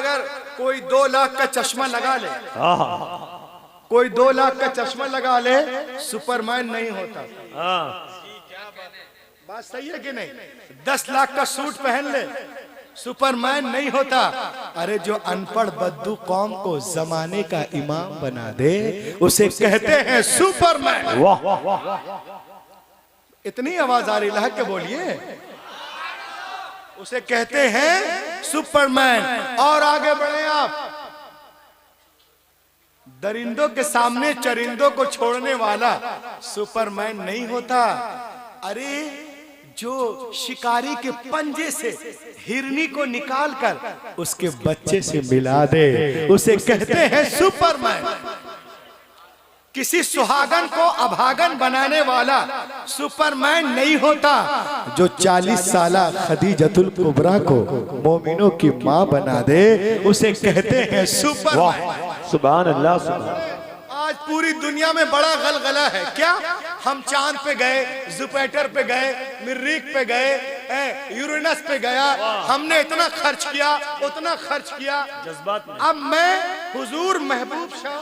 अगर कोई 2 लाख का चश्मा लगा ले, कोई 2 लाख का चश्मा लगा ले, सुपरमैन नहीं होता। बात सही है कि नहीं? 10 लाख का सूट पहन ले, सुपरमैन नहीं होता। अरे जो अनपढ़ बद्दू कौम को जमाने का इमाम बना दे, उसे कहते हैं सुपरमैन। इतनी आवाज आ रही, लहक के बोलिए। उसे कहते हैं सुपरमैन। और आगे बढ़े आप। दरिंदों के सामने चरिंदों को छोड़ने वाला सुपरमैन नहीं होता। अरे जो शिकारी के पंजे से हिरनी को निकालकर उसके बच्चे से मिला दे, उसे कहते हैं सुपरमैन। किसी सुहागन को अभागन बनाने वाला सुपरमैन नहीं होता। जो 40 साला खदीजतुल कुबरा को मोमिनों की मां बना दे, उसे कहते हैं सुपरमैन। सुभान अल्लाह, सुभान। आज पूरी दुनिया में बड़ा गलगला है। क्या? हम चांद पे गए, जुपिटर पे गए, मरीख पे गए, यूरेनस पे गया, हमने इतना खर्च किया, उतना खर्च किया। अब मैं हुजूर महबूब शाह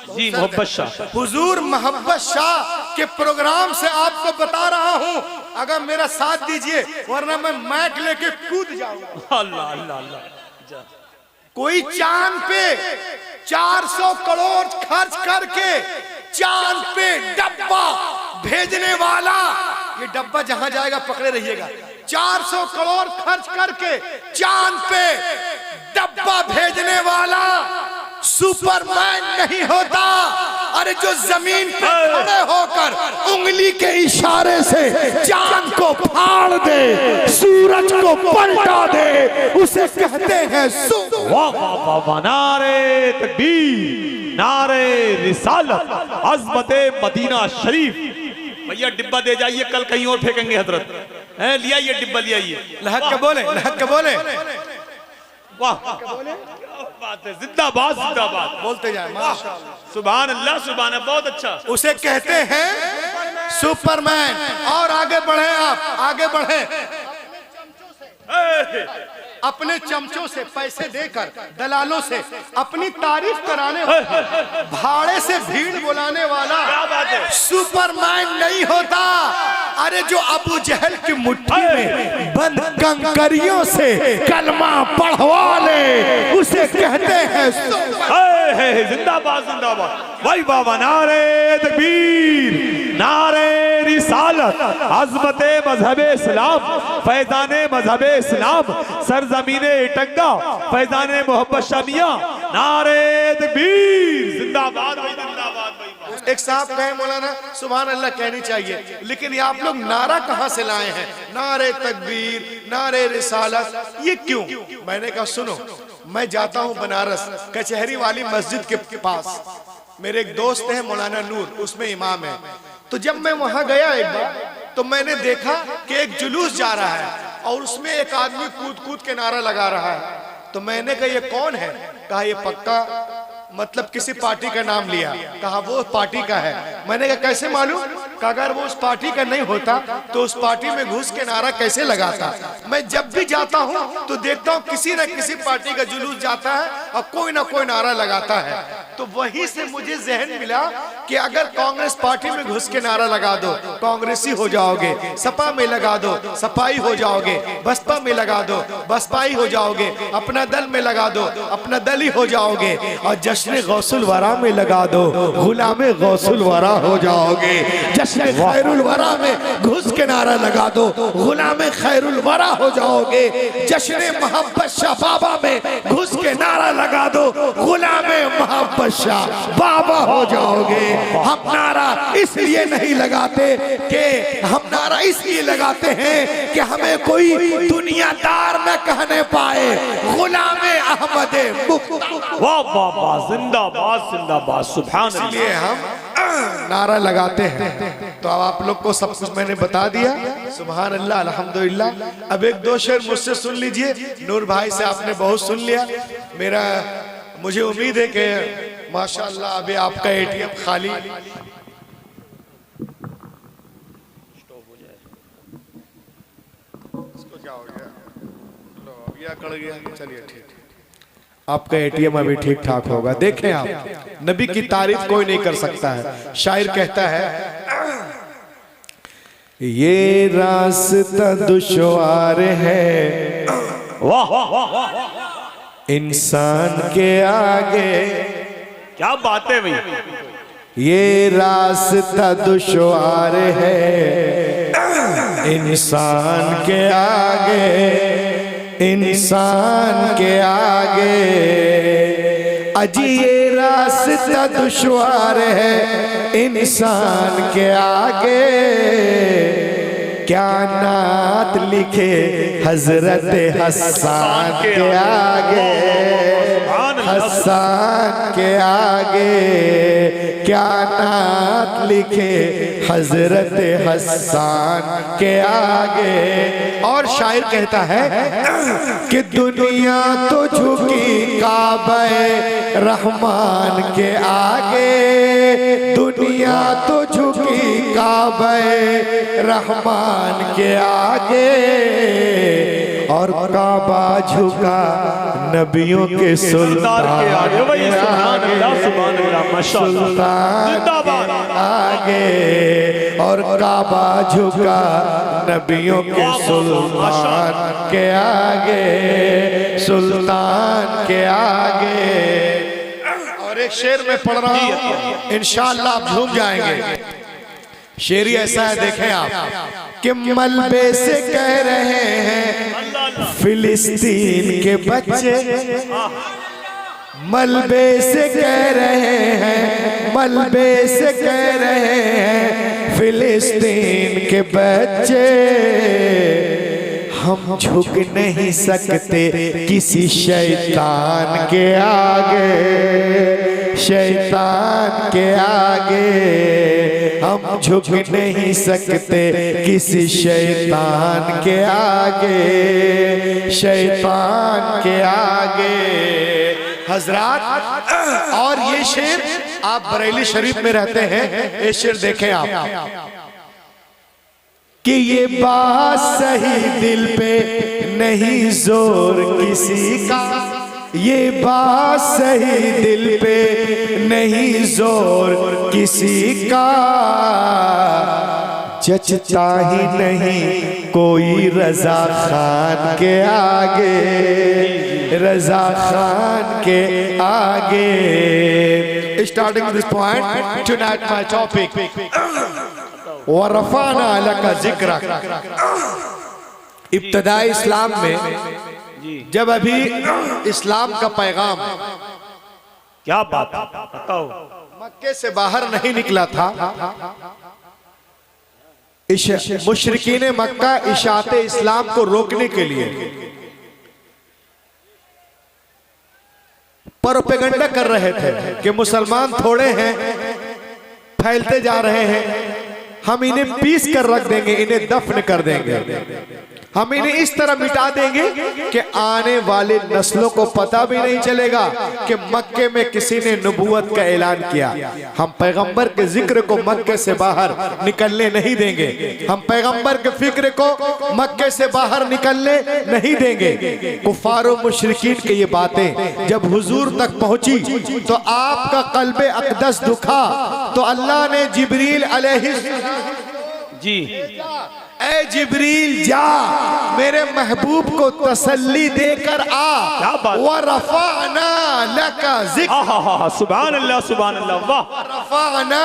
जी, मोहब्बत शाह, हुजूर मोहब्बत शाह के प्रोग्राम से आपको बता रहा हूँ, अगर मेरा साथ दीजिए, वरना मैं माइक लेके कूद जाऊंगा। अल्लाह अल्लाह अल्लाह। कोई चांद पे 400 करोड़ खर्च करके चांद पे डब्बा भेजने वाला, ये डब्बा जहां जाएगा पकड़े रहिएगा, 400 करोड़ खर्च करके चांद पे डब्बा भेजने वाला सुपरमैन नहीं होता। अरे जो जमीन पे खड़े होकर उंगली के इशारे से चांद को फाड़ दे, सूरज को पलटा दे, उसे कहते हैं नारे तकबीर, नारे रिसालत, अज़मते मदीना शरीफ। भैया डिब्बा दे जाइए, कल कहीं और फेंकेंगे हजरत। लिया ये डिब्बा, लिया ये। लहक के बोले, लहक के बोले। वाह, बात है। जिंदाबाद, जिंदाबाद बोलते जाए। माशाअल्लाह, सुभान अल्लाह, सुभान अल्लाह, बहुत अच्छा। उसे कहते हैं सुपरमैन। और आगे बढ़े आप, आगे बढ़े। अपने चमचों से पैसे देकर दलालों से अपनी तारीफ कराने वाला, भाड़े से भीड़ बुलाने वाला सुपरमैन नहीं होता। अरे जो अबू जहल की मुट्ठी में बंद कंकरियों से कलमा पढ़वा ले, उसे कहते हैं जिंदाबाद, जिंदाबाद। भाई बाबा, नारे तकबीर, नारे रिसालत, अज़मते मज़हबे इस्लाम, फैज़ाने मज़हबे इस्लाम, सरज़मीने टंगा, फैज़ाने मोहब्बत शामिया, नारे तकबीर, जिंदाबाद भाई, जिंदाबाद भाई। एक साहब कहे मौलाना सुभान अल्लाह कहनी चाहिए, लेकिन ये आप लोग नारा कहां से लाए हैं? नारे तकबीर, नारे रिसालत, ये क्यों? मैंने कहा सुनो, मैं जाता हूं बनारस कचहरी वाली मस्जिद के पास, मेरे एक दोस्त है मौलाना नूर, उसमें इमाम है। तो जब मैं वहां गया एक बार, तो मैंने देखा कि एक जुलूस जा रहा है और उसमें एक आदमी कूद कूद के नारा लगा रहा है। तो मैंने कहा ये कौन है? कहा ये पक्का मतलब किसी पार्टी का नाम लिया। कहा वो पार्टी का है। मैंने कहा कैसे मालूम? कहा अगर वो उस पार्टी का नहीं होता तो उस पार्टी में घुस के नारा कैसे लगाता? मैं जब भी जाता हूँ तो देखता हूँ किसी न किसी पार्टी का जुलूस जाता है और कोई ना कोई नारा लगाता है। तो वहीं से मुझे जहन मिला कि अगर कांग्रेस पार्टी में घुस के नारा लगा दो कांग्रेसी हो जाओगे, सपा में लगा दो सपाई हो जाओगे, बसपा में लगा दो बसपाई हो जाओगे, अपना दल में लगा दो अपना दल ही हो जाओगे, और जश्न गौसुल वरा में लगा दो गुलामे गौसुल वरा हो जाओगे। जश्न खैरुल वरा में घुस के नारा लगा दो गुलामे खैरुल वरा हो जाओगे। जश्न मोहब्बत शाह बाबा में घुस के नारा लगा दो गुलामे मोहब्बत शाह बाबा हो जाओगे। हम नारा इसलिए नहीं लगाते कि हम नारा इसलिए लगाते हैं कि हमें कोई दुनियादार न कहने पाए गुलामे अहमद वाह वाह वाह, जिंदाबाद जिंदाबाद, सुभान अल्लाह। इसलिए हम नारा लगाते हैं। तो अब आप लोग को सब कुछ मैंने बता दिया। सुभान अल्लाह, अल्हम्दुलिल्लाह। अब एक दो शेर मुझसे सुन लीजिए। नूर भाई से आपने बहुत सुन लिया। मुझे उम्मीद है कि माशाअल्लाह अभी आपका एटीएम खाली इसको क्या हो गया? लो अब ये अकड़ गया। चलिए ठीक। आपका एटीएम अभी ठीक ठाक होगा। देखें आप, नबी की तारीफ कोई नहीं कर सकता है। शायर कहता है ये रास्ता दुश्वार है इंसान के आगे। क्या बात है भाई, ये रास्ता दुश्वार है इंसान के आगे, इंसान के आगे। अजी ये रास्ता दुश्वार है इंसान के आगे। क्या नात लिखे हजरत हसन के आगे, हसन के आगे। क्या नात लिखे हजरत हसन के आगे। और शायर कहता है कि दुनिया तो झुकी काबे रहमान के आगे, दुनिया तो झुकी काबे रहमान के आगे। और काबा झुका नबियों के सुल्तान के आगे, सुल्तान के आगे। और काबा झुका नबियों के सुल्तान के आगे, सुल्तान के आगे। और एक शेर में पढ़ रहा हूं, इंशाअल्लाह आप झूम जाएंगे। शेरी ऐसा है, देखें आप कि मलबे से कह रहे हैं फिलिस्तीन के बच्चे, मलबे से कह रहे हैं, मलबे से कह रहे हैं फिलिस्तीन के बच्चे। हम झुक नहीं सकते किसी शैतान के आगे, शैतान के आगे। हम झुक नहीं सकते किसी शैतान के आगे, शैतान के आगे। हजरात, और ये शेर आप बरेली शरीफ में रहते हैं, ये शेर देखें आप कि ये बात सही दिल पे नहीं जोर किसी का, ये बात सही दिल पे नहीं जोर किसी का। जचता ही नहीं कोई रजा खान के आगे, रजा खान के आगे। Starting this point tonight my topic वरफाना लका जिक्रक। इब्तदाई इस्लाम में जब अभी इस्लाम का पैगाम, क्या बात बताओ, मक्के से बाहर नहीं निकला था, मुशरिकीन मक्का इशाते इस्लाम को रोकने के लिए प्रोपेगेंडा कर रहे थे कि मुसलमान थोड़े हैं, फैलते जा रहे हैं, हम इन्हें पीस कर रख देंगे, इन्हें दफन कर देंगे, हम इन्हें इस तरह मिटा देंगे कि आने वाले नस्लों को पता भी नहीं चलेगा कि मक्के में किसी ने नबूवत का ऐलान किया। हम पैगंबर के जिक्र को मक्के से बाहर निकलने नहीं देंगे, हम पैगंबर के फिक्र को मक्के से बाहर निकलने नहीं देंगे। कुफारो मुशरिकीन की ये बातें जब हुजूर तक पहुंची तो आपका कल्बे अक़दस दुखा, तो अल्लाह ने जिब्रील अलैहि जी, ऐ जिब्रील जा मेरे महबूब को तसल्ली देकर आ, व रफ़अना लका ज़िक्र, सुभान अल्लाह, सुभान अल्लाह, वाह, रफ़अना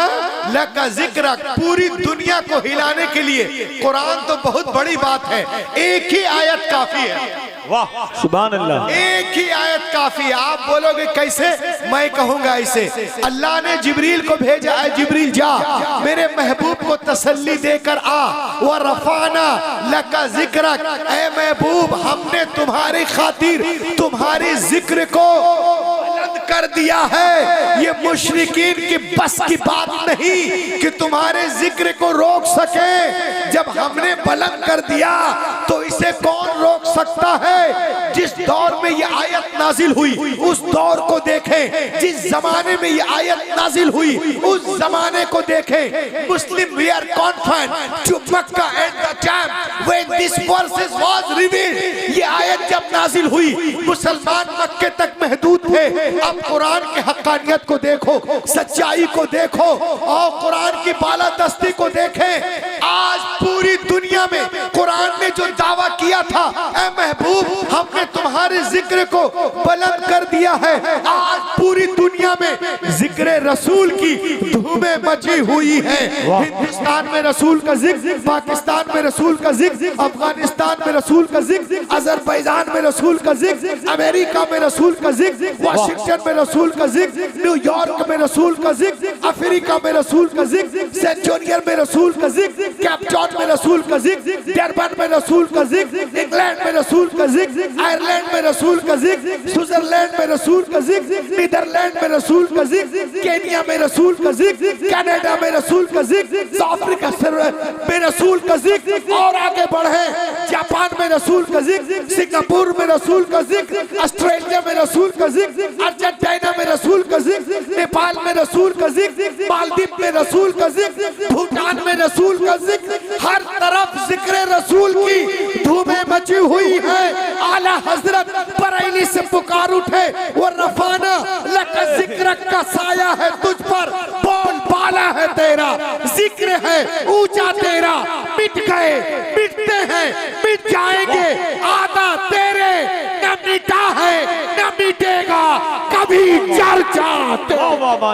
लका ज़िक्रक। पूरी दुनिया को हिलाने के लिए कुरान तो बहुत बड़ी बात है, एक ही आयत काफी है, वाह, सुभान अल्लाह, एक ही आयत काफी है। आप बोलोगे कैसे, मैं कहूंगा ऐसे, अल्लाह ने जिब्रील को भेजा, ऐ जिब्रील जा मेरे महबूब को तसल्ली देकर आ, व रफ़अना लका ज़िक्रक। ऐ महबूब, हमने तुम्हारी खातिर तुम्हारी जिक्र को बुलंद कर दिया है। ये मुशरिकीन की बस की बात नहीं कि तुम्हारे जिक्र को रोक सके। जब हमने बुलंद कर दिया तो इसे कौन रोक सकता है। जिस दौर में ये आयत नाजिल हुई उस दौर को देखें, जिस जमाने में ये आयत नाजिल हुई उस जमाने को देखें। Muslim we are confident to Mecca at the time when this verses was revealed. ये आयत जब नाजिल हुई मुसलमान मक्के तक महदूद थे। अब कुरान की हक्कानियत को देखो, सच्चाई को देखो और कुरान की बालादस्ती को देखें। आज पूरी दुनिया में कुरान ने जो दावा किया था, ऐ महबूब हमने तुम्हारे जिक्र को बुलंद कर दिया है, आज पूरी दुनिया में जिक्र रसूल की धूमें मची हुई है। हिंदुस्तान में रसूल का जिक्र, पाकिस्तान में रसूल का जिक्र, अफगानिस्तान में रसूल का जिक्र, अजरबैजान में रसूल का जिक्र, अमेरिका में रसूल का जिक्र, वाशिंगटन में रसूल का जिक्र, न्यूयॉर्क में रसूल का जिक्र, अफ्रीका में रसूल का जिक्र, सेंचुरियन में रसूल का जिक्र, कैपटाउन में रसूल का जिक्र, डरबन में रसूल का जिक्र, इंग्लैंड में रसूल का जिक्र, आयरलैंड में रसूल का जिक्र, स्विट्जरलैंड में रसूल का जिक्र, नीदरलैंड में रसूल का जिक्र, केनिया में रसूल का जिक्र, कनाडा में रसूल का जिक्र, साउथ अफ्रीका में रसूल का जिक्र, और आगे बढ़े जापान में रसूल का जिक्र, सिंगापुर में रसूल का जिक्र, ऑस्ट्रेलिया में रसूल का जिक्र, अर्जेंटीना में रसूल का जिक्र, नेपाल में रसूल का जिक्र, मालदीव में रसूल का जिक्र, भूटान में रसूल का जिक्र। हर तरफ जिक्र रसूल की धूमें मची हुई है। आला हजरत बरेली से पुकार उठे, वो रफाना लका जिक्र का साया है तुझ पर, बोल बाला है तेरा, जिक्र है ऊंचा तेरा। मिट गए, मिटते हैं, मिट जाएंगे, आदा तेरे न मिटा है न मिटेगा कभी चर्चा।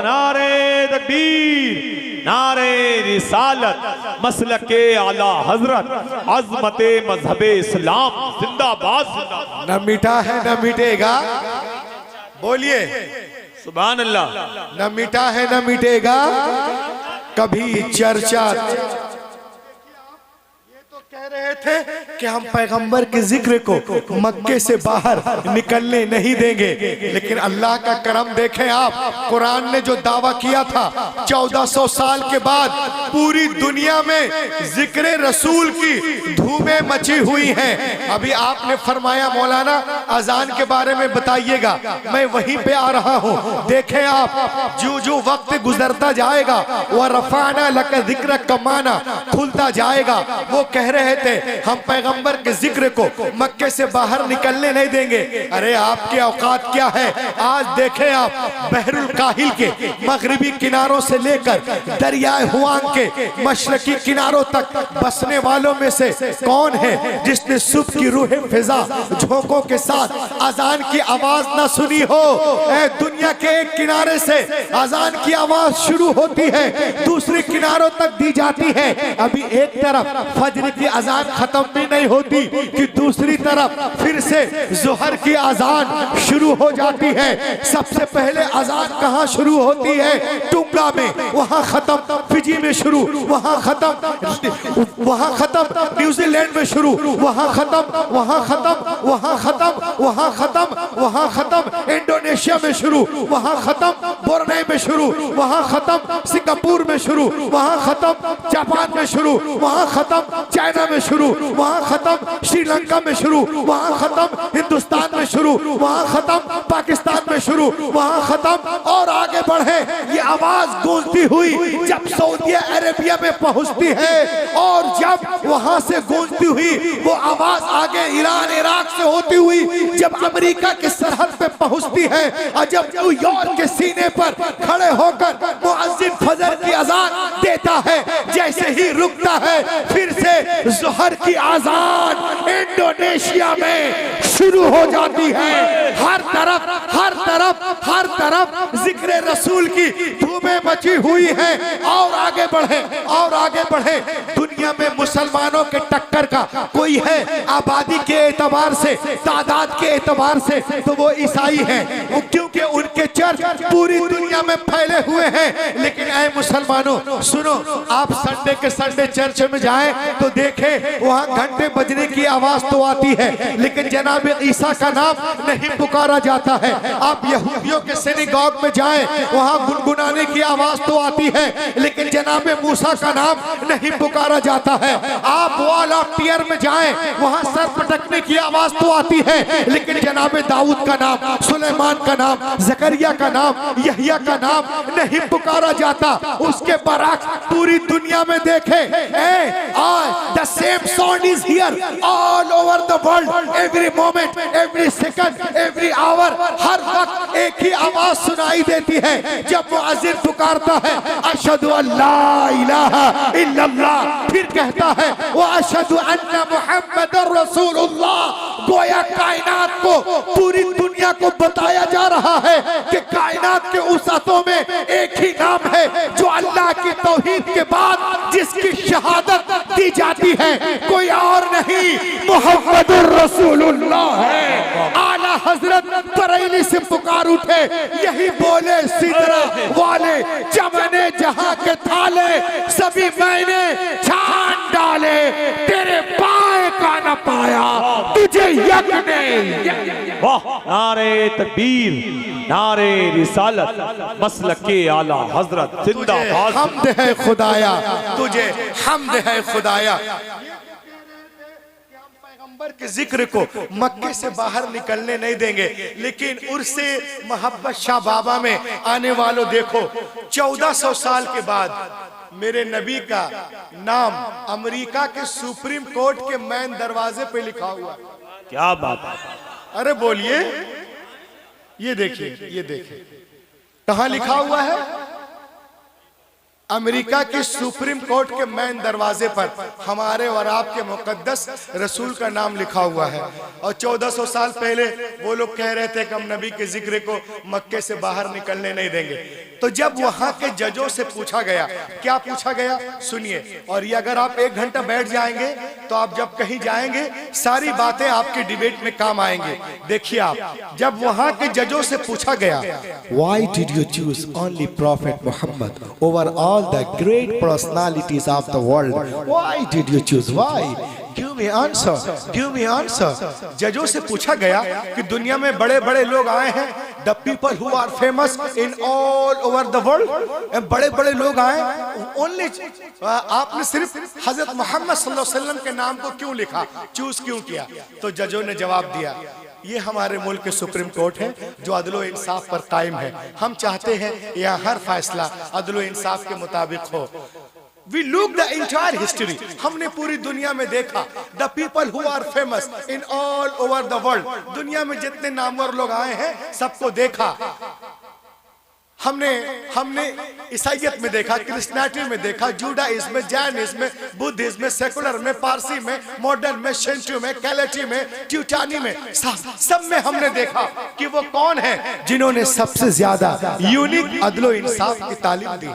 नारे तकबीर, नारे रिसालत, मसलके आला हजरत, अज़मते मजहबे इस्लाम जिंदाबाद जिंदाबाद। न मिटा है न मिटेगा, बोलिए सुभान अल्लाह। न मिटा है न मिटेगा कभी चर्चा। कह रहे थे कि हम पैगंबर के जिक्र को मक्के से बाहर निकलने नहीं देंगे, लेकिन अल्लाह का करम देखें आप। कुरान ने जो दावा किया था 1400 साल के बाद पूरी दुनिया में जिक्र रसूल की धूमें मची हुई हैं। अभी आपने फरमाया मौलाना अजान के बारे में बताइएगा, मैं वहीं पे आ रहा हूँ। देखें आप, जो जो वक्त गुजरता जाएगा वह रफाना लका जिक्र कमाना खुलता जाएगा। वो कह रहे थे हम पैगंबर के जिक्र को मक्के से बाहर निकलने नहीं देंगे। अरे आपके औकात क्या है। आज देखें आप, बहरुल काहिल के मगरिबी किनारों से लेकर दरियाए हुआंग के मशरकी किनारों तक बसने वालों में से कौन है जिसने सुबह की रूह फिजा झोंकों के साथ अजान की आवाज ना सुनी हो। दुनिया के एक किनारे से अजान की आवाज शुरू होती है, दूसरे किनारों तक दी जाती है। अभी एक तरफ फजर की अजान खत्म भी नहीं होती कि दूसरी तरफ फिर से जोहर की अजान शुरू हो जाती है। सबसे पहले अजान कहाँ शुरू होती है? टुंगा में, वहाँ खत्म फिजी में शुरू, वहाँ खत्म न्यूजीलैंड में शुरू, वहाँ खत्म, वहाँ खत्म, वहाँ खत्म, वहाँ खत्म, वहाँ खत्म इंडोनेशिया में शुरू, वहाँ खत्म बोर्नेयो में शुरू, वहाँ खत्म सिंगापुर में शुरू, वहाँ खत्म जापान में शुरू, वहाँ खत्म चाइना में शुरू, वहाँ खत्म श्रीलंका में शुरू, वहाँ खत्म हिंदुस्तान में शुरू, वहाँ खत्म पाकिस्तान में शुरू, वहाँ खत्म, और आगे बढ़े। ये आवाज गूंजती हुई जब सऊदी अरेबिया में पहुंचती है, और जब वहां से गूंजती हुई वो आवाज आगे ईरान इराक से होती हुई जब अमेरिका की सरहद पे पहुंचती है, और जब न्यूयॉर्क के सीने पर खड़े होकर मुअज्जिन फजर की अजान देता है, जैसे ही रुकता है फिर से जोहर की अजान इंडोनेशिया में शुरू हो जाती है। हर तरफ हर तरफ हर तरफ जिक्र रसूल की धूमें मची हुई है। और आगे बढ़े, और आगे बढ़े। दुनिया में मुसलमानों के टक्कर का कोई है आबादी के एतबार से, तादाद के एतबार से, तो वो ईसाई हैं, क्योंकि उनके चर्च चर्च पूरी दुनिया में फैले हुए हैं। लेकिन ऐ मुसलमानों सुनो, आप संडे के संडे चर्च में जाएं तो देखें वहां घंटे बजने की आवाज तो आती है, लेकिन जनाब ईसा का नाम नहीं पुकारा जाता है। आप यहूदियों के सिनेगॉग में जाएं, वहां गुनगुनाने की आवाज तो आती है, लेकिन जनाब मूसा का नाम नहीं पुकारा जाता है। आप वॉल ऑफ टीयर में जाएं, वहां सर पटकने की आवाज तो आती है, लेकिन जनाब दाऊद का नाम, सुलेमान का नाम, जकरिया का नाम, यहिया का नाम नहीं पुकारा जाता। उसके बरक्स पूरी दुनिया में देखे, the same sound is here all over the world, every moment, every second, every hour, हर वक्त एक ही आवाज सुनाई देती है जब मुअज्जिन पुकारता है अशहदु अल्ला इलाहा इल्लल्लाह, फिर कहता है व अशहदु अन्ना मुहम्मदुर रसूलुल्लाह। गोया कायनात को, पूरी दुनिया को बताया जा रहा है कि कायनात के उसातों में एक ही नाम है जो अल्लाह की तौहीद के बाद जिसकी शहादत दी जाती है, कोई और नहीं, मुहम्मदुर रसूलुल्लाह है। आला हजरत बरेली से पुकार उठे, यही बोले सिदरा वाले, चमने जहां के थाले सभी मैंने छान डाले, तेरे पाए का न पाया तुझे यक ने। वाह, नारे तकबीर, नारे रिसालत, मसलक के आला हजरत जिंदाबाद। हमद है खुदाया, तुझे हमद है खुदाया। पैगंबर के जिक्र को मक्के से बाहर निकलने नहीं देंगे, लेकिन उर्से मोहब्बत शाह बाबा में आने वालों देखो, 1400 साल के बाद मेरे नबी का नाम अमेरिका के सुप्रीम कोर्ट के मेन दरवाजे पे लिखा हुआ। क्या बात है, अरे बोलिए, ये देखिए, ये देखिए कहां लिखा हुआ है, अमेरिका की सुप्रीम कोर्ट के मेन दरवाजे पर हमारे और आपके मुकद्दस रसूल का नाम लिखा हुआ है। और 1400 साल पहले वो लोग कह रहे थे कि हम नबी के जिक्र को मक्के से बाहर निकलने नहीं देंगे। तो जब वहां के जजों से पूछा गया, क्या पूछा गया सुनिए, और ये अगर आप 1 घंटा बैठ जाएंगे तो आप जब कहीं जाएंगे सारी बातें आपके डिबेट में काम आएंगे। देखिए आप, जब वहां के जजों से पूछा गया, Why did you choose only Prophet Muhammad over all the great personalities of the world? Why did you choose? Why? Give me answer, give me answer। जजों से पूछा गया कि दुनिया में बड़े बड़े लोग आए हैं, the people who are famous in all over the world, बड़े बड़े लोग आए, ओनली आपने सिर्फ हजरत मोहम्मद सल्लल्लाहु अलैहि वसल्लम के नाम को क्यों लिखा, चूज क्यों किया? तो जजों ने जवाब दिया, ये हमारे मुल्क के सुप्रीम कोर्ट है जो अदलो इंसाफ पर कायम है, हम चाहते हैं यहाँ हर फैसला अदलो इंसाफ के मुताबिक हो। We look the entire history, हमने पूरी दुनिया में देखा, the people who are famous in all over the world, दुनिया में जितने नामवर लोग आए हैं सबको देखा। हमने ईसाइयत में देखा, क्रिश्चियनिटी में देखा, जूडाइज्म में, जैनिज्म में, बुद्धिज्म में, सेकुलर में, पारसी में, मॉडर्न में, शिंटो में, कैलेटी में, ट्यूटानी में, सब में हमने देखा कि वो कौन है जिन्होंने सबसे ज्यादा यूनिक अदलो इंसाफ की तालीम दी।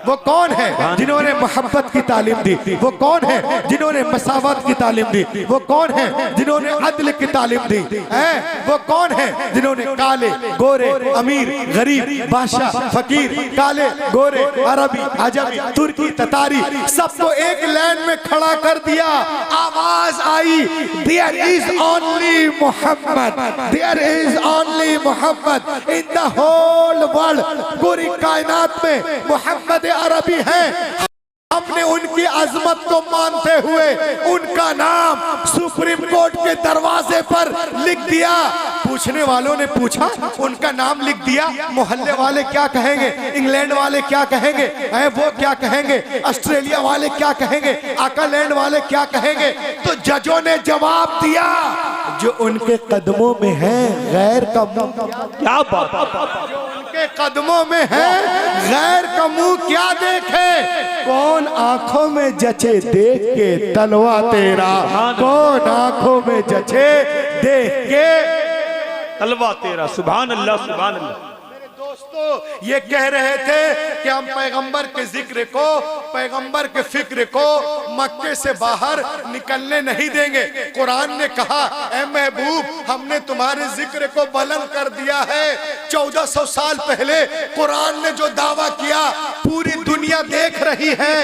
वो कौन है जिन्होंने मोहब्बत की तालीम दी? वो कौन है जिन्होंने मसावत की तालीम दी? वो कौन है जिन्होंने अदल की तालीम दी? वो कौन है जिन्होंने काले, गोरे, अमीर, गरीब, बादशाह, फकीर, काले, गोरे, अरबी, अजमी, तुर्की, ततारी, सबको एक लाइन में खड़ा कर दिया। आवाज आई, there is only Mohammad, there is only Mohammad in the whole world. पूरी कायनात में मोहम्मद अरबी है। हमने उनकी अजमत को मानते हुए उनका नाम सुप्रीम कोर्ट के दरवाजे पर लिख दिया। पूछने वालों ने पूछा, उनका नाम लिख दिया, मोहल्ले वाले क्या कहेंगे, इंग्लैंड वाले क्या कहेंगे, वो क्या कहेंगे, ऑस्ट्रेलिया वाले क्या कहेंगे, आकालैंड वाले क्या कहेंगे? तो जजों ने जवाब दिया, जो उनके कदमों में है गैर का मुंह, क्या बात, जो उनके कदमों में है गैर का मुंह क्या देखे? कौन आंखों में जचे देख के तलवा तेरा, कौन आंखों में जचे देख के तलवा तेरा। सुभान अल्लाह, सुभान अल्लाह। दोस्तों ये कह रहे थे कि हम पैगंबर के जिक्र को पैगंबर के फिक्र को मक्के से बाहर निकलने नहीं देंगे। कुरान ने कहा, ऐ महबूब, हमने तुम्हारे जिक्र को बुलंद कर दिया है। 1400 साल पहले कुरान ने जो दावा किया पूरी दुनिया देख रही है।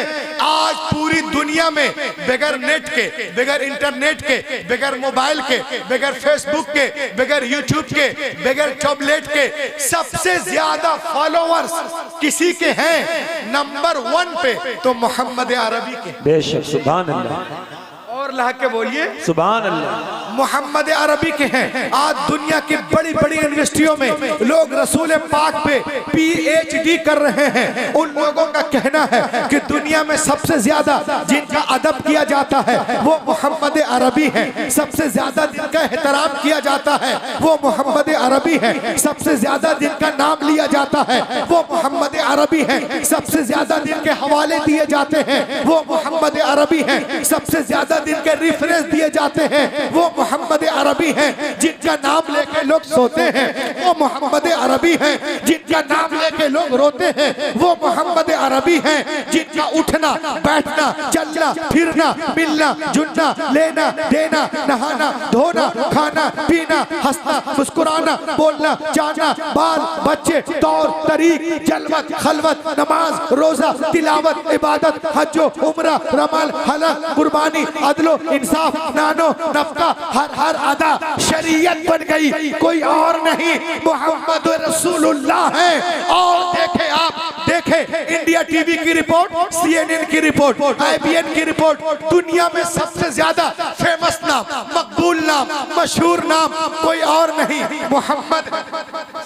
आज पूरी दुनिया में बगैर नेट के, बगैर इंटरनेट के, बगैर मोबाइल के, बगैर फेसबुक के, बगैर यूट्यूब के, बगैर टैबलेट के सबसे ज्यादा फॉलोअर्स किसी के हैं नंबर 1 पे तो मोहम्मद अरबी के। बेशक, सुभान अल्लाह, और ला के बोलिए सुभान अल्लाह, मोहम्मद अरबी के हैं। आज दुनिया की बड़ी बड़ी यूनिवर्सिटियों में लोग रसूल पाक पे PhD कर रहे हैं। उन लोगों का कहना है कि दुनिया में सबसे ज्यादा जिनका अदब किया जाता है वो मोहम्मद अरबी हैं। सबसे ज्यादा जिनका एहतराम किया जाता है वो मोहम्मद अरबी हैं। सबसे ज्यादा जिनका नाम लिया जाता है वो मोहम्मद अरबी हैं। सबसे ज्यादा जिनके हवाले दिए जाते हैं वो मोहम्मद अरबी हैं। सबसे ज्यादा जिनके रेफरेंस दिए जाते हैं वो मोहम्मद अरबी हैं। जिनका नाम लेके लोग सोते हैं वो मोहम्मद अरबी हैं। जिनका नाम लेके लोग रोते हैं वो मोहम्मद अरबी हैं। जिनका उठना, बैठना, चलना, फिरना, मिलना, जुलना, लेना, देना, नहाना, धोना, खाना, पीना, हंसना, मुस्कुराना, बोलना, चाहना, बाल बच्चे, तौर तरीक, जलवत, खलवत, नमाज, रोजा, तिलावत, इबादत, हज्जो, उम्रा, रमल, हलक, कुर्बानी, अदलो, इंसाफ, नानो, नफका, हर अदा शरीयत बन गई। कोई और नहीं, मोहम्मद रसूलुल्लाह है। और देखे आप, देखे इंडिया टीवी की रिपोर्ट, CNN की रिपोर्ट, IBN की रिपोर्ट, दुनिया में सबसे ज्यादा फेमस नाम, मकबूल नाम, मशहूर नाम कोई और नहीं, मोहम्मद।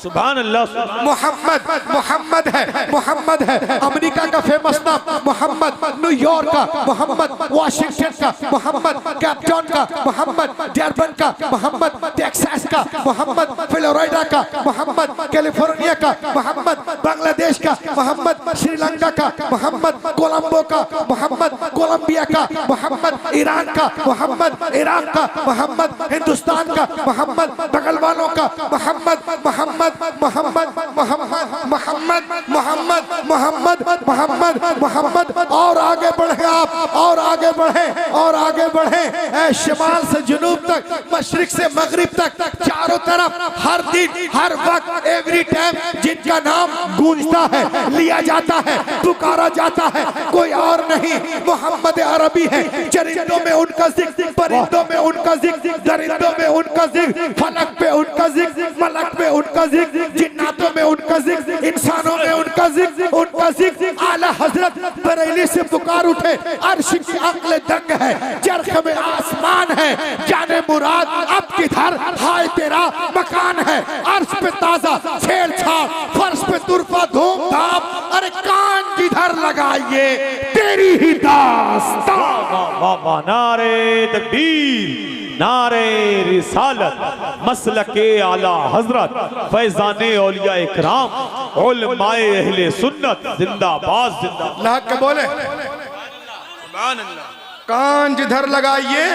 सुभान अल्लाह, मोहम्मद है, मोहम्मद है। अमेरिका का फेमस नाम मोहम्मद, न्यूयॉर्क का मोहम्मद, वाशिंगटन का मोहम्मद, कैप्टन का मोहम्मद, डरबन का मोहम्मद, टेक्सास का मोहम्मद, फ्लोरिडा का मोहम्मद, कैलिफोर्निया का मोहम्मद, बांग्लादेश का मोहम्मद, श्रीलंका का मोहम्मद, कोलंबो का मोहम्मद, कोलंबिया का मोहम्मद, ईरान का मोहम्मद, इराक का मोहम्मद, हिंदुस्तान का मोहम्मद, बगल वालों का मोहम्मद, मोहम्मद, मोहम्मद, मोहम्मद, मोहम्मद, मोहम्मद, मोहम्मद, मोहम्मद, मोहम्मद। और आगे बढ़े आप, और आगे बढ़े, और आगे बढ़े, शिमाल से जुनूब तक, मशरिक से मगरिब तक, चारों तरफ हर दिन, हर वक्त, एवरी टाइम जिनका नाम गूंजता है, लिया जाता है, पुकारा जाता है, कोई और नहीं, मोहम्मद अरबी है। चरिंदों में उनका जिक्र, परिंदों में उनका जिक्र, दरिंदों में उनका जिक्र, फलक पे उनका जिक्र, मलक पे उनका जिक्र, जिन्नातों में उनका जिक्र, इंसानों में उनका जिक्र, उनका जिक्र। आला हजरत बरेली से पुकार उठे, अर्श की अक्ल दंग है, चरख में आसमान है, जाने मुराद अब किधर, हाय तेरा मकान है। अर्श पे ताजा छेड़छाड़, फर्श पे तुरफा धूमधाम, अरे कान किधर लगाइए तेरी ही दास्तान। वाह वाह, नारे तकबीर, नारे रिसालत, मसलके आला हजरत, फैजाने औलिया इकराम, उलमाए अहले सुन्नत, जिंदाबाद जिंदाबाद। अल्लाह के बोले, सुभान अल्लाह। कान जिधर लगाइए।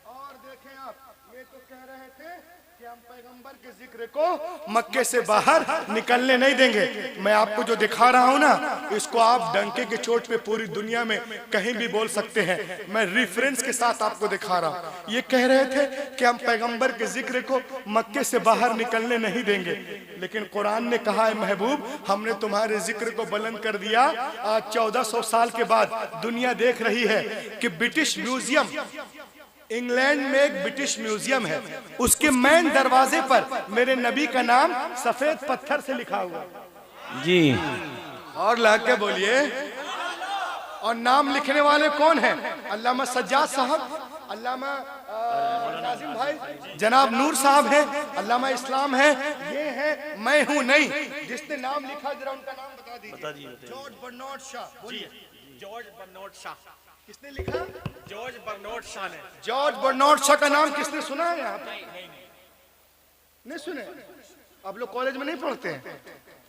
और देखें आप, ये तो कह रहे थे कि हम पैगंबर के जिक्र को मक्के से बाहर निकलने नहीं देंगे। मैं आपको जो दिखा रहा हूं ना, इसको आप डंके के चोट पे पूरी दुनिया में कहीं भी बोल सकते हैं। मैं रेफरेंस के साथ आपको दिखा रहा हूं। ये कह रहे थे कि हम पैगंबर के जिक्र को मक्के से बाहर निकलने नहीं देंगे, लेकिन कुरान ने कहा है महबूब, हमने तुम्हारे जिक्र को बुलंद कर दिया। आज 1400 साल के बाद दुनिया देख रही है कि ब्रिटिश म्यूजियम, इंग्लैंड में एक ब्रिटिश म्यूजियम है, उसके मेन दरवाजे पर मेरे नबी का नाम सफेद पत्थर से लिखा हुआ जी। और लाके बोलिए, और नाम लिखने वाले कौन हैं? अल्लामा सज्जाद साहब, अल्लामा नाजिम भाई, जनाब नूर साहब हैं, अल्लामा इस्लाम है, ये है मैं हूं नहीं। जिसने नाम लिखा जरा उनका नाम बता दीजिए। George Bernard Shaw. बोलिए, जॉर्ज बर्नार्ड शॉ। किसने लिखा? जॉर्ज बर्नार्ड शॉ ने। जॉर्ज बर्नार्ड शॉ का नाम किसने सुना है यहाँ पे? नहीं सुने? आप लोग कॉलेज में नहीं पढ़ते हैं?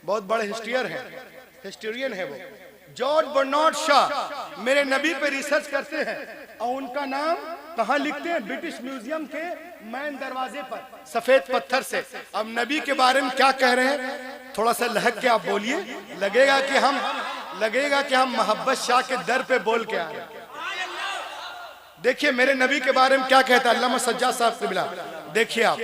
बहुत बड़े हिस्टोरियन है वो। जॉर्ज बर्नार्ड शॉ मेरे नबी पे रिसर्च करते हैं और उनका नाम कहाँ लिखते हैं? ब्रिटिश म्यूजियम के मैन दरवाजे पर सफेद पत्थर से। अब नबी के बारे में क्या कह रहे हैं, थोड़ा सा लहक के आप बोलिए, लगेगा कि हम मोहब्बत शाह के दर पे बोल के आ रहे हैं। देखिए मेरे नबी के बारे में क्या कहता है अल्लामा सज्जाद साहब क़िबला। देखिए आप,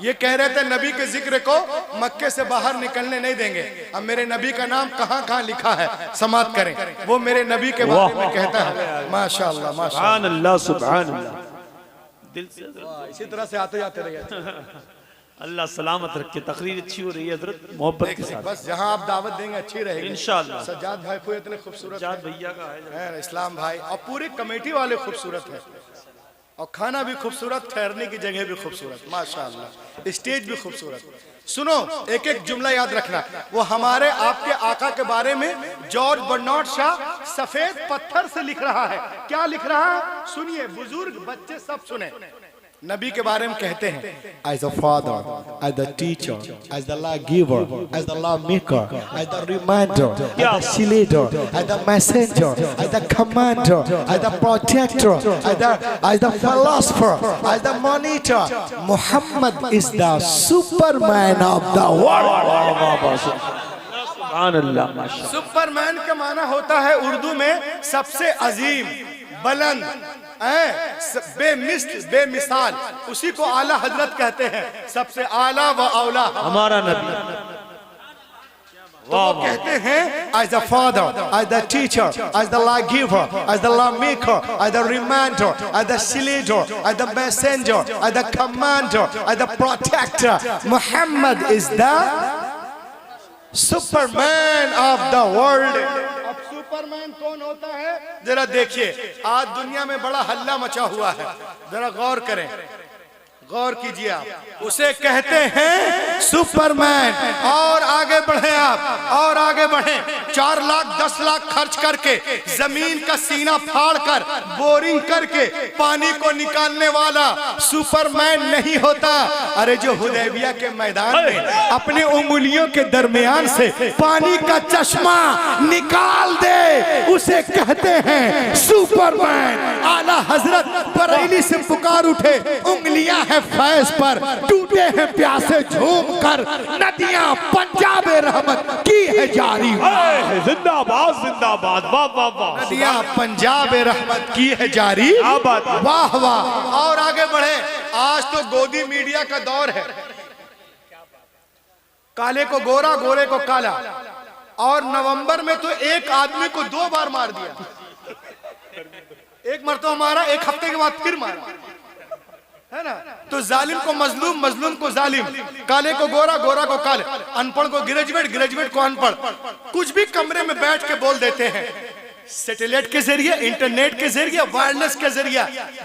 ये कह रहे थे नबी के जिक्र को मक्के से बाहर निकलने नहीं देंगे। अब मेरे नबी का नाम कहाँ कहाँ लिखा है समाप्त करें, वो मेरे नबी के बारे में कहता है। माशाअल्लाह माशाअल्लाह सुभान अल्लाह। दिल से इसी तरह से आते जाते रहिए। अल्लाह सलामत रखे। तकरीर अच्छी हो रही है हजरत, मोहब्बत के साथ। बस जहाँ आप दावत देंगे अच्छी रहेगी इंशाअल्लाह। सज्जाद भाई को इतने खूबसूरत सज्जाद भैया का है, इस्लाम भाई और पूरी कमेटी वाले खूबसूरत है, और खाना भी खूबसूरत, ठहरने की जगह भी खूबसूरत, माशाअल्लाह, स्टेज भी खूबसूरत। सुनो, एक एक जुमला याद रखना, वो हमारे आपके आका के बारे में जॉर्ज बर्नार्ड शॉ सफेद पत्थर से लिख रहा है। क्या लिख रहा है सुनिए, बुजुर्ग बच्चे सब सुने। नबी के बारे में कहते हैं, As a father, as the teacher, as the law giver, as the law maker, as the reminder, as the leader, as the messenger, as the commander, as the protector, as the philosopher, as the monitor. Muhammad is the Superman of the world. सुभान अल्लाह माशाअल्लाह। Superman का माना होता है उर्दू में सबसे अजीम, बुलंद, बेमिसल, बेमिसाल, उसी को आला हजरत कहते हैं, सबसे आला व औला हमारा नबी। तो वो कहते हैं as the father, as the teacher, as the law giver, as the law maker, as the reminder, as the leader, as the messenger, as the commander, as the protector. Muhammad is the Superman of the world. अब Superman कौन होता है जरा देखिए, आज दुनिया में बड़ा हल्ला मचा हुआ है, जरा गौर करें, गौर कीजिए आप, उसे कहते हैं सुपरमैन। और आगे बढ़े आप, और आगे बढ़े, 4 लाख 10 लाख खर्च करके जमीन का सीना फाड़ कर बोरिंग करके पानी को निकालने वाला सुपरमैन नहीं होता। अरे जो हुदैबिया के मैदान में अपने उंगलियों के दरमियान से पानी का चश्मा निकाल दे, उसे कहते हैं सुपरमैन। आला हजरत बरेली से पुकार उठे, उंगलियां हैं फैज पर, टूटे हैं प्यासे झूम कर, नदियां पंजाब रहमत की है जारी। जिंदाबाद जिंदाबाद, वाह वाह वाह। नदियां पंजाब रहमत की है जारी, वाह वाह। और आगे बढ़े, आज तो गोदी मीडिया का दौर है, काले को गोरा, गोरे को काला। और नवंबर में तो एक आदमी को 2 बार मार दिया, एक मरतबा मारा, एक हफ्ते के बाद फिर मारा, है ना। तो जालिम को मजलूम, मजलूम को जालिम, काले को गोरा, गोरा को काले, अनपढ़ को ग्रेजुएट, ग्रेजुएट को अनपढ़, कुछ भी कमरे में बैठ के बोल देते हैं। सैटेलाइट के जरिए, इंटरनेट के जरिए, वायरलेस के जरिए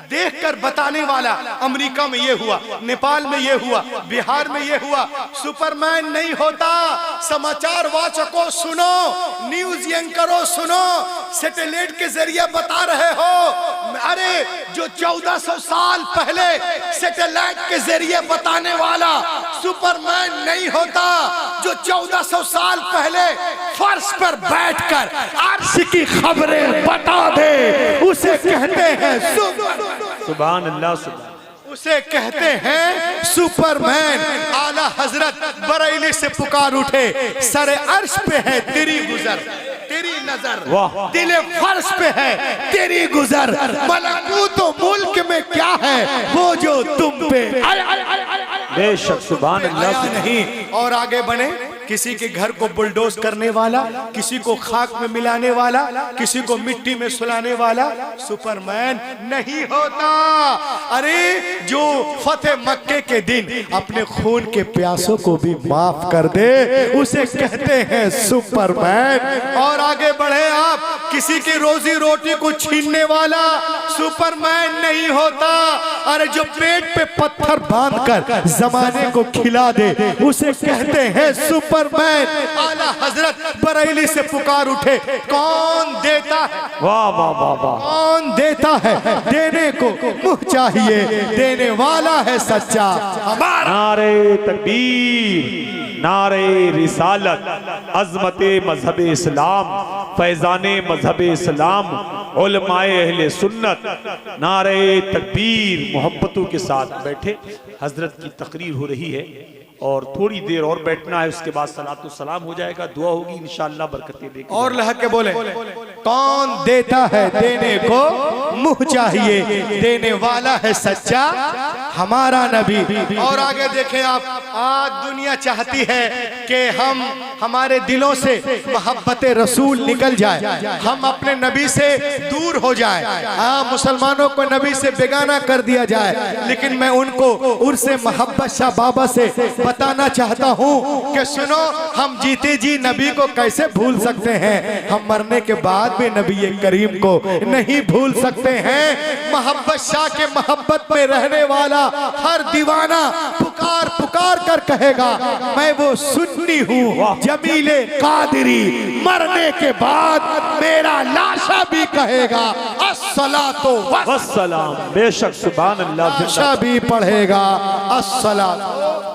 देखकर बताने वाला, अमेरिका में ये हुआ, नेपाल में ये हुआ, बिहार में ये हुआ। सुपरमैन नहीं होता। समाचार वाचकों सुनो, न्यूज एंकरों सुनो, सैटेलाइट के जरिए बता रहे हो। अरे जो 1400 साल पहले सैटेलाइट के जरिए बताने वाला सुपरमैन नहीं होता। जो 1400 साल पहले फर्श पर बैठकर अर्श की खबरें बता दे, उसे कहते हैं सुभान अल्लाह, सुभान, उसे कहते हैं सुपरमैन। आला हजरत बरेली से पुकार उठे, सरे अर्श पे है तेरी गुजर, तेरी नजर, दिले फर्श पे है तेरी गुजर, मलकूत मुल्क में क्या है वो जो तुम पे। बेशक सुभान अल्लाह नहीं। और आगे बढ़े, किसी के घर को बुलडोज करने वाला, किसी को खाक में मिलाने वाला, किसी को मिट्टी में सुलाने वाला सुपरमैन नहीं होता। अरे जो फतेह मक्के के दिन अपने खून के प्यासों को भी माफ कर दे, उसे कहते हैं सुपरमैन। और आगे बढ़े आप, किसी की रोजी रोटी को छीनने वाला सुपरमैन नहीं होता। अरे जो पेट पे पत्थर बांधकर जमाने को खिला दे, उसे कहते हैं सुपरमैन। आला हजरत बरेली से पुकार उठे, कौन देता है, वाह वाह वाह वाह, कौन देता है, देने को मुँह चाहिए, देने वाला है सच्चा हमारा। नारे तकबीर, नारे रिसालत, अज़मते मजहब इस्लाम, फैजाने मजहब इस्लाम, उलमाए अहले सुन्नत नारे तकबीर मोहब्बतों के साथ बैठे। हजरत की तकरीर हो रही है और थोड़ी देर और बैठना है, उसके बाद सलातो सलाम हो जाएगा, दुआ होगी, इंशाअल्लाह बरकतें देगा। और लहक के बोले, कौन देता है देने को मुंह चाहिए, देने वाला है सच्चा हमारा नबी। और आगे देखें आप, आज दुनिया चाहती है कि हम हमारे दिलों से मोहब्बत रसूल निकल जाए, हम अपने नबी से दूर हो जाए, मुसलमानों को नबी से बेगाना कर दिया जाए। लेकिन मैं उनको उर्से मोहब्बत शाह बाबा से बताना चाहता हूँ कि सुनो, हम जीते जी नबी को कैसे भूल सकते हैं, हम मरने के बाद भी नबी करीम को नहीं भूल सकते हैं। मोहब्बत शाह के मोहब्बत में रहने वाला हर दीवाना पुकार पुकार कर कहेगा, मैं वो सुन्नी हूँ जमीले कादरी, मरने के बाद मेरा लाशा भी कहेगा अस्सलातो वस्सलाम। बेशक सुभान अल्लाह, लाशा भी पढ़ेगा अस्सलातो।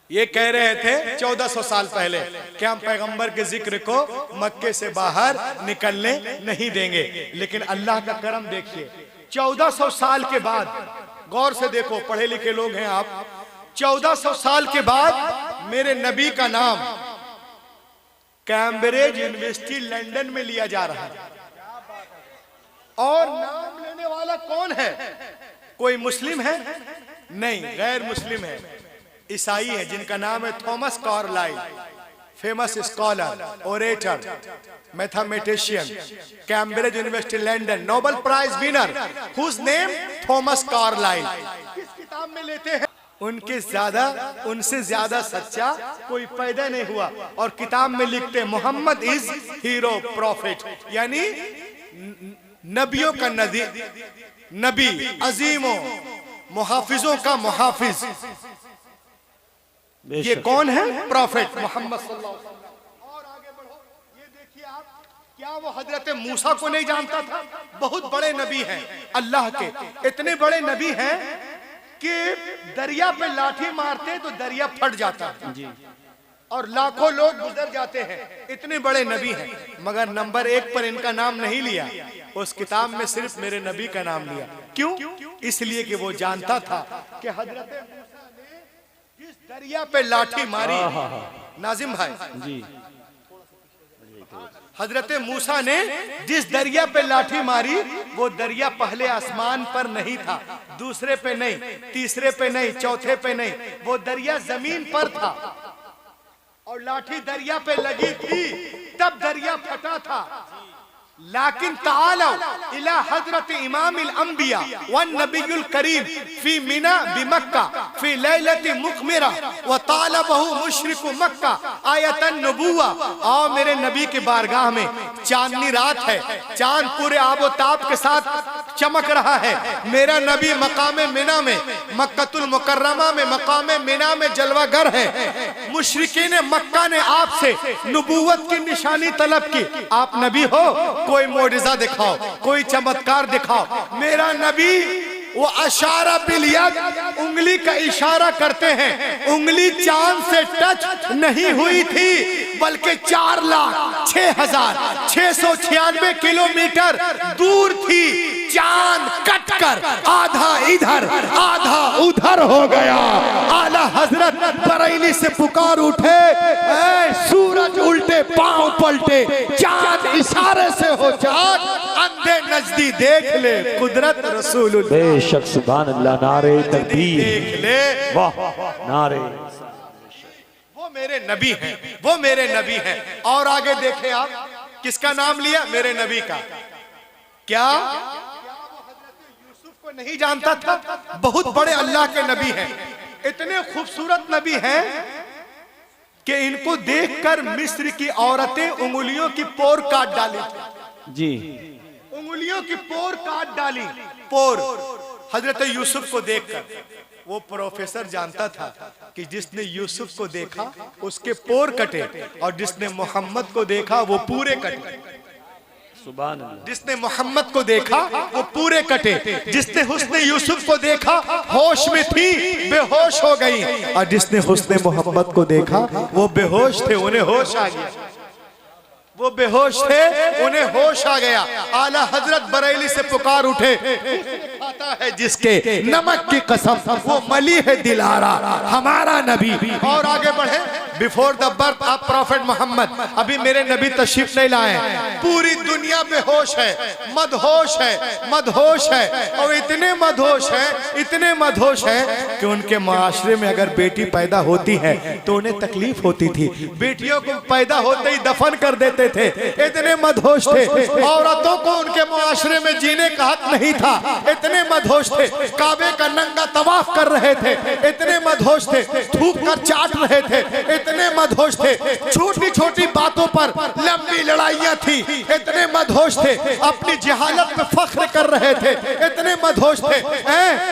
ये कह रहे थे 1400 साल पहले कि हम पैगंबर के जिक्र को मक्के से बाहर निकलने नहीं देंगे। लेकिन अल्लाह का करम देखिए, 1400 साल के बाद, गौर से देखो, पढ़े लिखे लोग हैं आप, 1400 साल के बाद मेरे नबी का नाम कैम्ब्रिज यूनिवर्सिटी लंदन में लिया जा रहा है। और नाम लेने वाला कौन है? कोई मुस्लिम है? नहीं, गैर मुस्लिम है, ईसाई है, जिनका नाम है Thomas Carlyle, famous scholar, orator, mathematician, Cambridge University London, Nobel prize winner, whose name Thomas Carlyle. किस किताब में लेते हैं? उनसे ज्यादा सच्चा कोई पैदा नहीं हुआ। और किताब में लिखते मोहम्मद इज हीरो प्रॉफिट, यानी नबियों का नबी, अजीमों मुहाफिजों का मुहाफिज। ये कौन है? प्रॉफिट मोहम्मद सल्लल्लाहु अलैहि वसल्लम। और आगे बढ़ो, ये देखिए आप, क्या वो हजरत मूसा को नहीं जानता था? बहुत बड़े नबी हैं अल्लाह के, इतने बड़े नबी हैं कि दरिया पे लाठी मारते तो दरिया फट जाता है और लाखों लोग गुजर जाते हैं, इतने बड़े नबी हैं। मगर नंबर 1 पर इनका नाम नहीं लिया, उस किताब में सिर्फ मेरे नबी का नाम लिया। क्यों? इसलिए कि वो जानता था कि हजरत जिस दरिया पे लाठी मारी, नाजिम भाई जी, हजरत मूसा ने जिस दरिया पे लाठी मारी, वो दरिया पहले आसमान पर नहीं था, दूसरे पे नहीं, तीसरे पे नहीं, चौथे पे नहीं, वो दरिया जमीन पर था। और लाठी दरिया पे लगी थी तब दरिया फटा था। लाकिन तालो इला हजरत इमामिल अंबिया वन नबीयुल करीम फी मिना बिमक्का फी लैलति मुखमिरा व तालबहु मुशरिकु मक्का आयतन नबुवा। आओ मेरे नबी के बारगाह में, चांदनी रात है, चांद पूरे आबोताब के साथ चमक रहा है। मेरा नबी मकामे मिना में, मक्कतुल मुकर्रमा में, मकामे मिना में जलवागर है। मुशरिकीन मक्का ने आपसे नबूवत की निशानी तलब की, आप नबी हो, कोई मोजिज़ा दिखाओ, कोई चमत्कार दिखाओ। मेरा नबी वो अशारा बिलियद, उंगली का इशारा करते हैं, उंगली चांद से टच नहीं हुई थी, बल्कि 4,06,696 किलोमीटर दूर थी। चांद कटकर आधा इधर आधा उधर हो गया। आला हजरत बरेली से पुकार उठे, सूरज उल्टे पांव पलटे, चांद इशारे से हो चांद, अंधे नजदी देख ले कुदरत रसूल। बेशक सुभान अल्लाह, नारे तकबीर, देख ले, वाह नारे। वो मेरे नबी हैं, वो मेरे नबी हैं। और आगे देखें आप, किसका नाम लिया? मेरे नबी का। क्या यूसुफ को नहीं जानता था? बहुत बड़े अल्लाह के नबी हैं, इतने खूबसूरत नबी हैं कि इनको देखकर मिस्र की औरतें उंगलियों की पोर काट डाली जी, उंगलियों की पोर काट डाली। पोर हजरत यूसुफ को देखकर वो प्रोफेसर जानता था कि जिसने यूसुफ को देखा उसके पोर कटे, और जिसने मोहम्मद को देखा वो पूरे कटे। सुभान अल्लाह। जिसने मोहम्मद को देखा वो पूरे कटे, जिसने हुस्ने यूसुफ को देखा होश में थी, बेहोश हो गई, और जिसने हुस्ने मोहम्मद को देखा वो बेहोश थे, उन्हें होश आ गया। वो बेहोश थे, उन्हें होश आ गया। आला हजरत बरेली से पुकार उठे, खाता है जिसके नमक की कसम, वो मली है दिलारा हमारा नबी। और आगे बढ़े, before the birth of prophet Muhammad, अभी मेरे नबी तशरीफ नहीं लाए, पूरी दुनिया बेहोश है, मदहोश है, मदहोश है। और इतने मदहोश है, इतने मदहोश है कि उनके माशरे में अगर बेटी पैदा होती है तो उन्हें तकलीफ होती थी, बेटियों को पैदा होते ही दफन कर देते थे, इतने मदहोश थे। औरतों को उनके मुआशरे में जीने का हक नहीं था, इतने मदहोश थे। काबे का नंगा तवाफ कर रहे थे, इतने मदहोश थे। थूक कर चाट रहे थे, इतने मदहोश थे। छोटी छोटी बातों पर लंबी लड़ाइयां थी, इतने मदहोश थे। अपनी जहालत पे फख्र कर रहे थे, इतने मदहोश थे।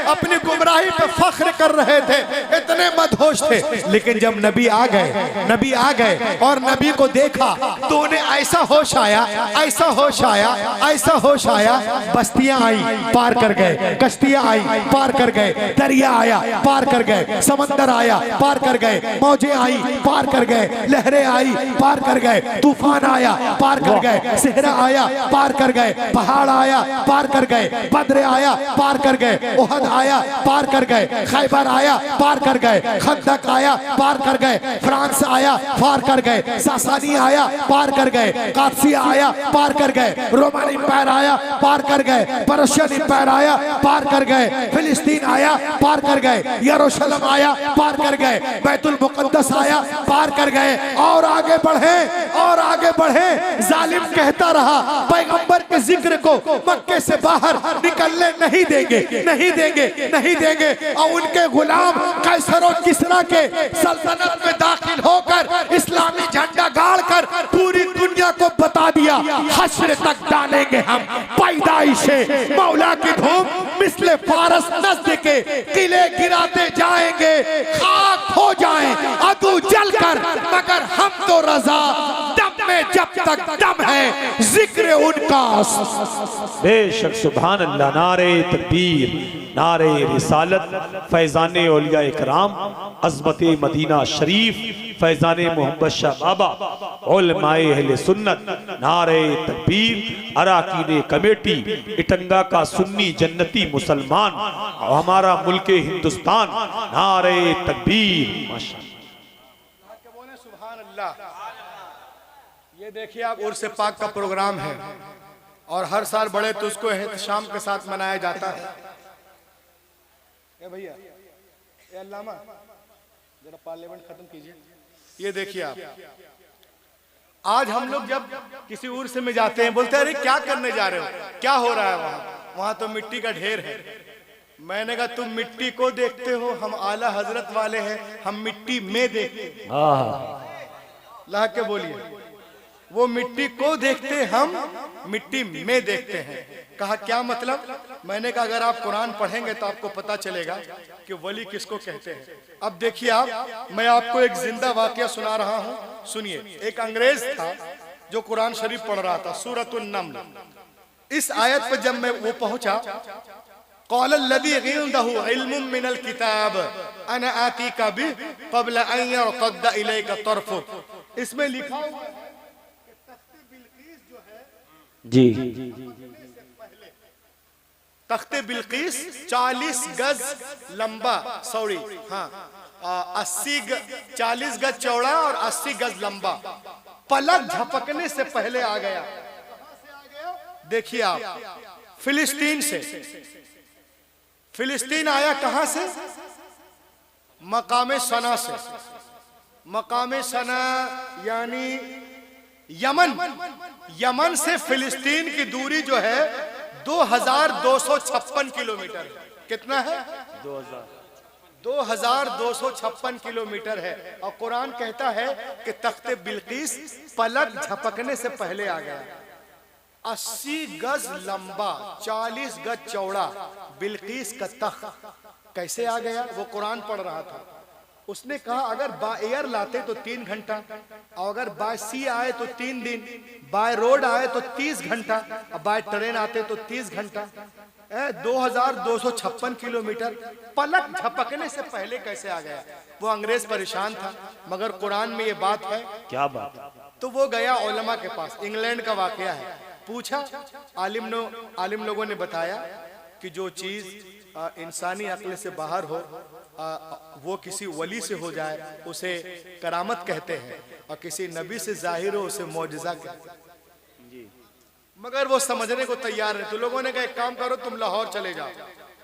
अपनी गुमराही पे फख्र कर रहे थे, इतने मदहोश थे। लेकिन जब नबी आ गए, नबी आ गए और नबी को देखा तो उन्हें ऐसा होश आया, ऐसा होश आया, ऐसा होश आया। बस्तियां आई, पार कर गए, कश्तियां आई, पार कर गए, दरिया आया, पार कर गए, समंदर आया, पार कर गए, मौजें आई, पार कर गए, लहरें आई, पार कर गए, तूफान आया, पार कर गए, सहरा आया, पार कर गए, पहाड़ आया, पार कर गए, बद्र आया, पार कर गए, उहद आया, पार कर गए, खैबर आया, पार कर गए, खंदक आया, पार कर गए, फ्रांस आया, पार कर गए, सासानी आया, पार कर गए, कादसिया आया, पार कर गए, रोमन इंपायर आया, पार कर गए, पर्शियन इंपायर आया, पार कर गए, फिलिस्तीन आया, पार कर गए, यरूशलेम आया, पार कर गए, बैतुल मुकद्दस आया, पार कर गए। और आगे बढ़े, और आगे बढ़े। जालिम कहता रहा पैगंबर के जिक्र को मक्के से बाहर निकलने नहीं देंगे, नहीं देंगे, नहीं देंगे। और उनके गुलाम कैसर और किसरा के सल्तनत में दाखिल होकर इस्लामी झंडा गाड़ कर पूरी दुनिया को बता दिया, हश्र तक डालेंगे हम पैदाइशे मौला की धूम, मिसले फारस नस्ल के किले गिराते जाएंगे, खाक हो जाएं अदू जलकर, मगर हम तो रजा, दम में जब तक दम है जिक्र उनका। बेशक सुभान अल्लाह। नारे तकबीर, नारे रिसालत, फैजाने औलिया इकराम, अज़मत मदीना शरीफ, फैजाने मोहम्मद शाह बाबा, उलमाए अहले सुन्नत, नारे तकबीर, अराकीन कमेटी, इटंगा का सुन्नी जन्नती मुसलमान, हमारा मुल्क हिंदुस्तान, नारे तकबीर। माशाअल्लाह, सुभान अल्लाह। ये देखिए आप, उर्स पाक का प्रोग्राम है और हर साल बड़े तो उसको एहतशाम के साथ मनाया जाता है। ए भैया, ए अल्लामा, जरा पार्लियामेंट खत्म कीजिए। ये देखिए आप, आज हम लोग जब किसी उर्स में जाते हैं, बोलते हैं अरे क्या करने जा रहे हो, क्या हो रहा है वहां? वहां तो मिट्टी का ढेर है। मैंने कहा तुम मिट्टी को देखते हो, हम आला हजरत वाले हैं, हम मिट्टी में देखते हैं। ला के बोलिए, वो मिट्टी को देखते, हम मिट्टी में देखते हैं। कहा क्या मतलब? मैंने कहा अगर आप कुरान पढ़ेंगे तो आपको पता चलेगा कि वली किसको कहते हैं। अब देखिए आप, मैं आपको एक जिंदा वाकया सुना रहा हूं, सुनिए। एक अंग्रेज था जो कुरान शरीफ पढ़ रहा था, सूरतुन नम्ल। इस आयत पर जब मैं वो पहुंचा, क़ालल्लज़ी इंदहु इल्मुम मिनल किताब अना आतीका बिह क़ब्ल अन यरतद्द इलैका तर्फुक। इसमें लिखा हुआ है जी, तख्ते बिल्कीस 40 गज लंबा, सॉरी हाँ 40 गज चौड़ा और 80 गज लंबा, पलक झपकने से पहले आ गया। देखिए आप, फिलिस्तीन से। फिलिस्तीन आया कहां से? मकामे सना से। मकामे सना यानी यमन। यमन से फिलिस्तीन की दूरी जो है 2256 किलोमीटर है। कितना है? 2256 किलोमीटर है। और कुरान कहता है कि तख्ते बिल्कीस पलक झपकने से पहले आ गया। 80 गज लंबा, 40 गज चौड़ा बिल्कीस का तख्त कैसे आ गया? वो कुरान पढ़ रहा था। उसने कहा अगर बाय एयर लाते तो 3 घंटा, और अगर बाय सी आए तो 3 दिन, बाय रोड आए तो 30 घंटा, और बाय ट्रेन आते तो 30 घंटा। 2256 किलोमीटर पलक झपकने से पहले कैसे आ गया? वो अंग्रेज परेशान था, मगर कुरान में ये बात है। क्या बात? तो वो गया उलमा के पास, इंग्लैंड का वाकया है। पूछा, आलिम लोगों ने बताया कि जो चीज इंसानी अक्ल से बाहर हो, वो किसी वली से हो जाए उसे करामत कहते हैं, और किसी नबी से जाहिर हो उसे मौजज़ा कहते हैं। मगर वो समझने को तैयार नहीं। तो लोगों ने कहा एक काम करो, तुम लाहौर चले जाओ।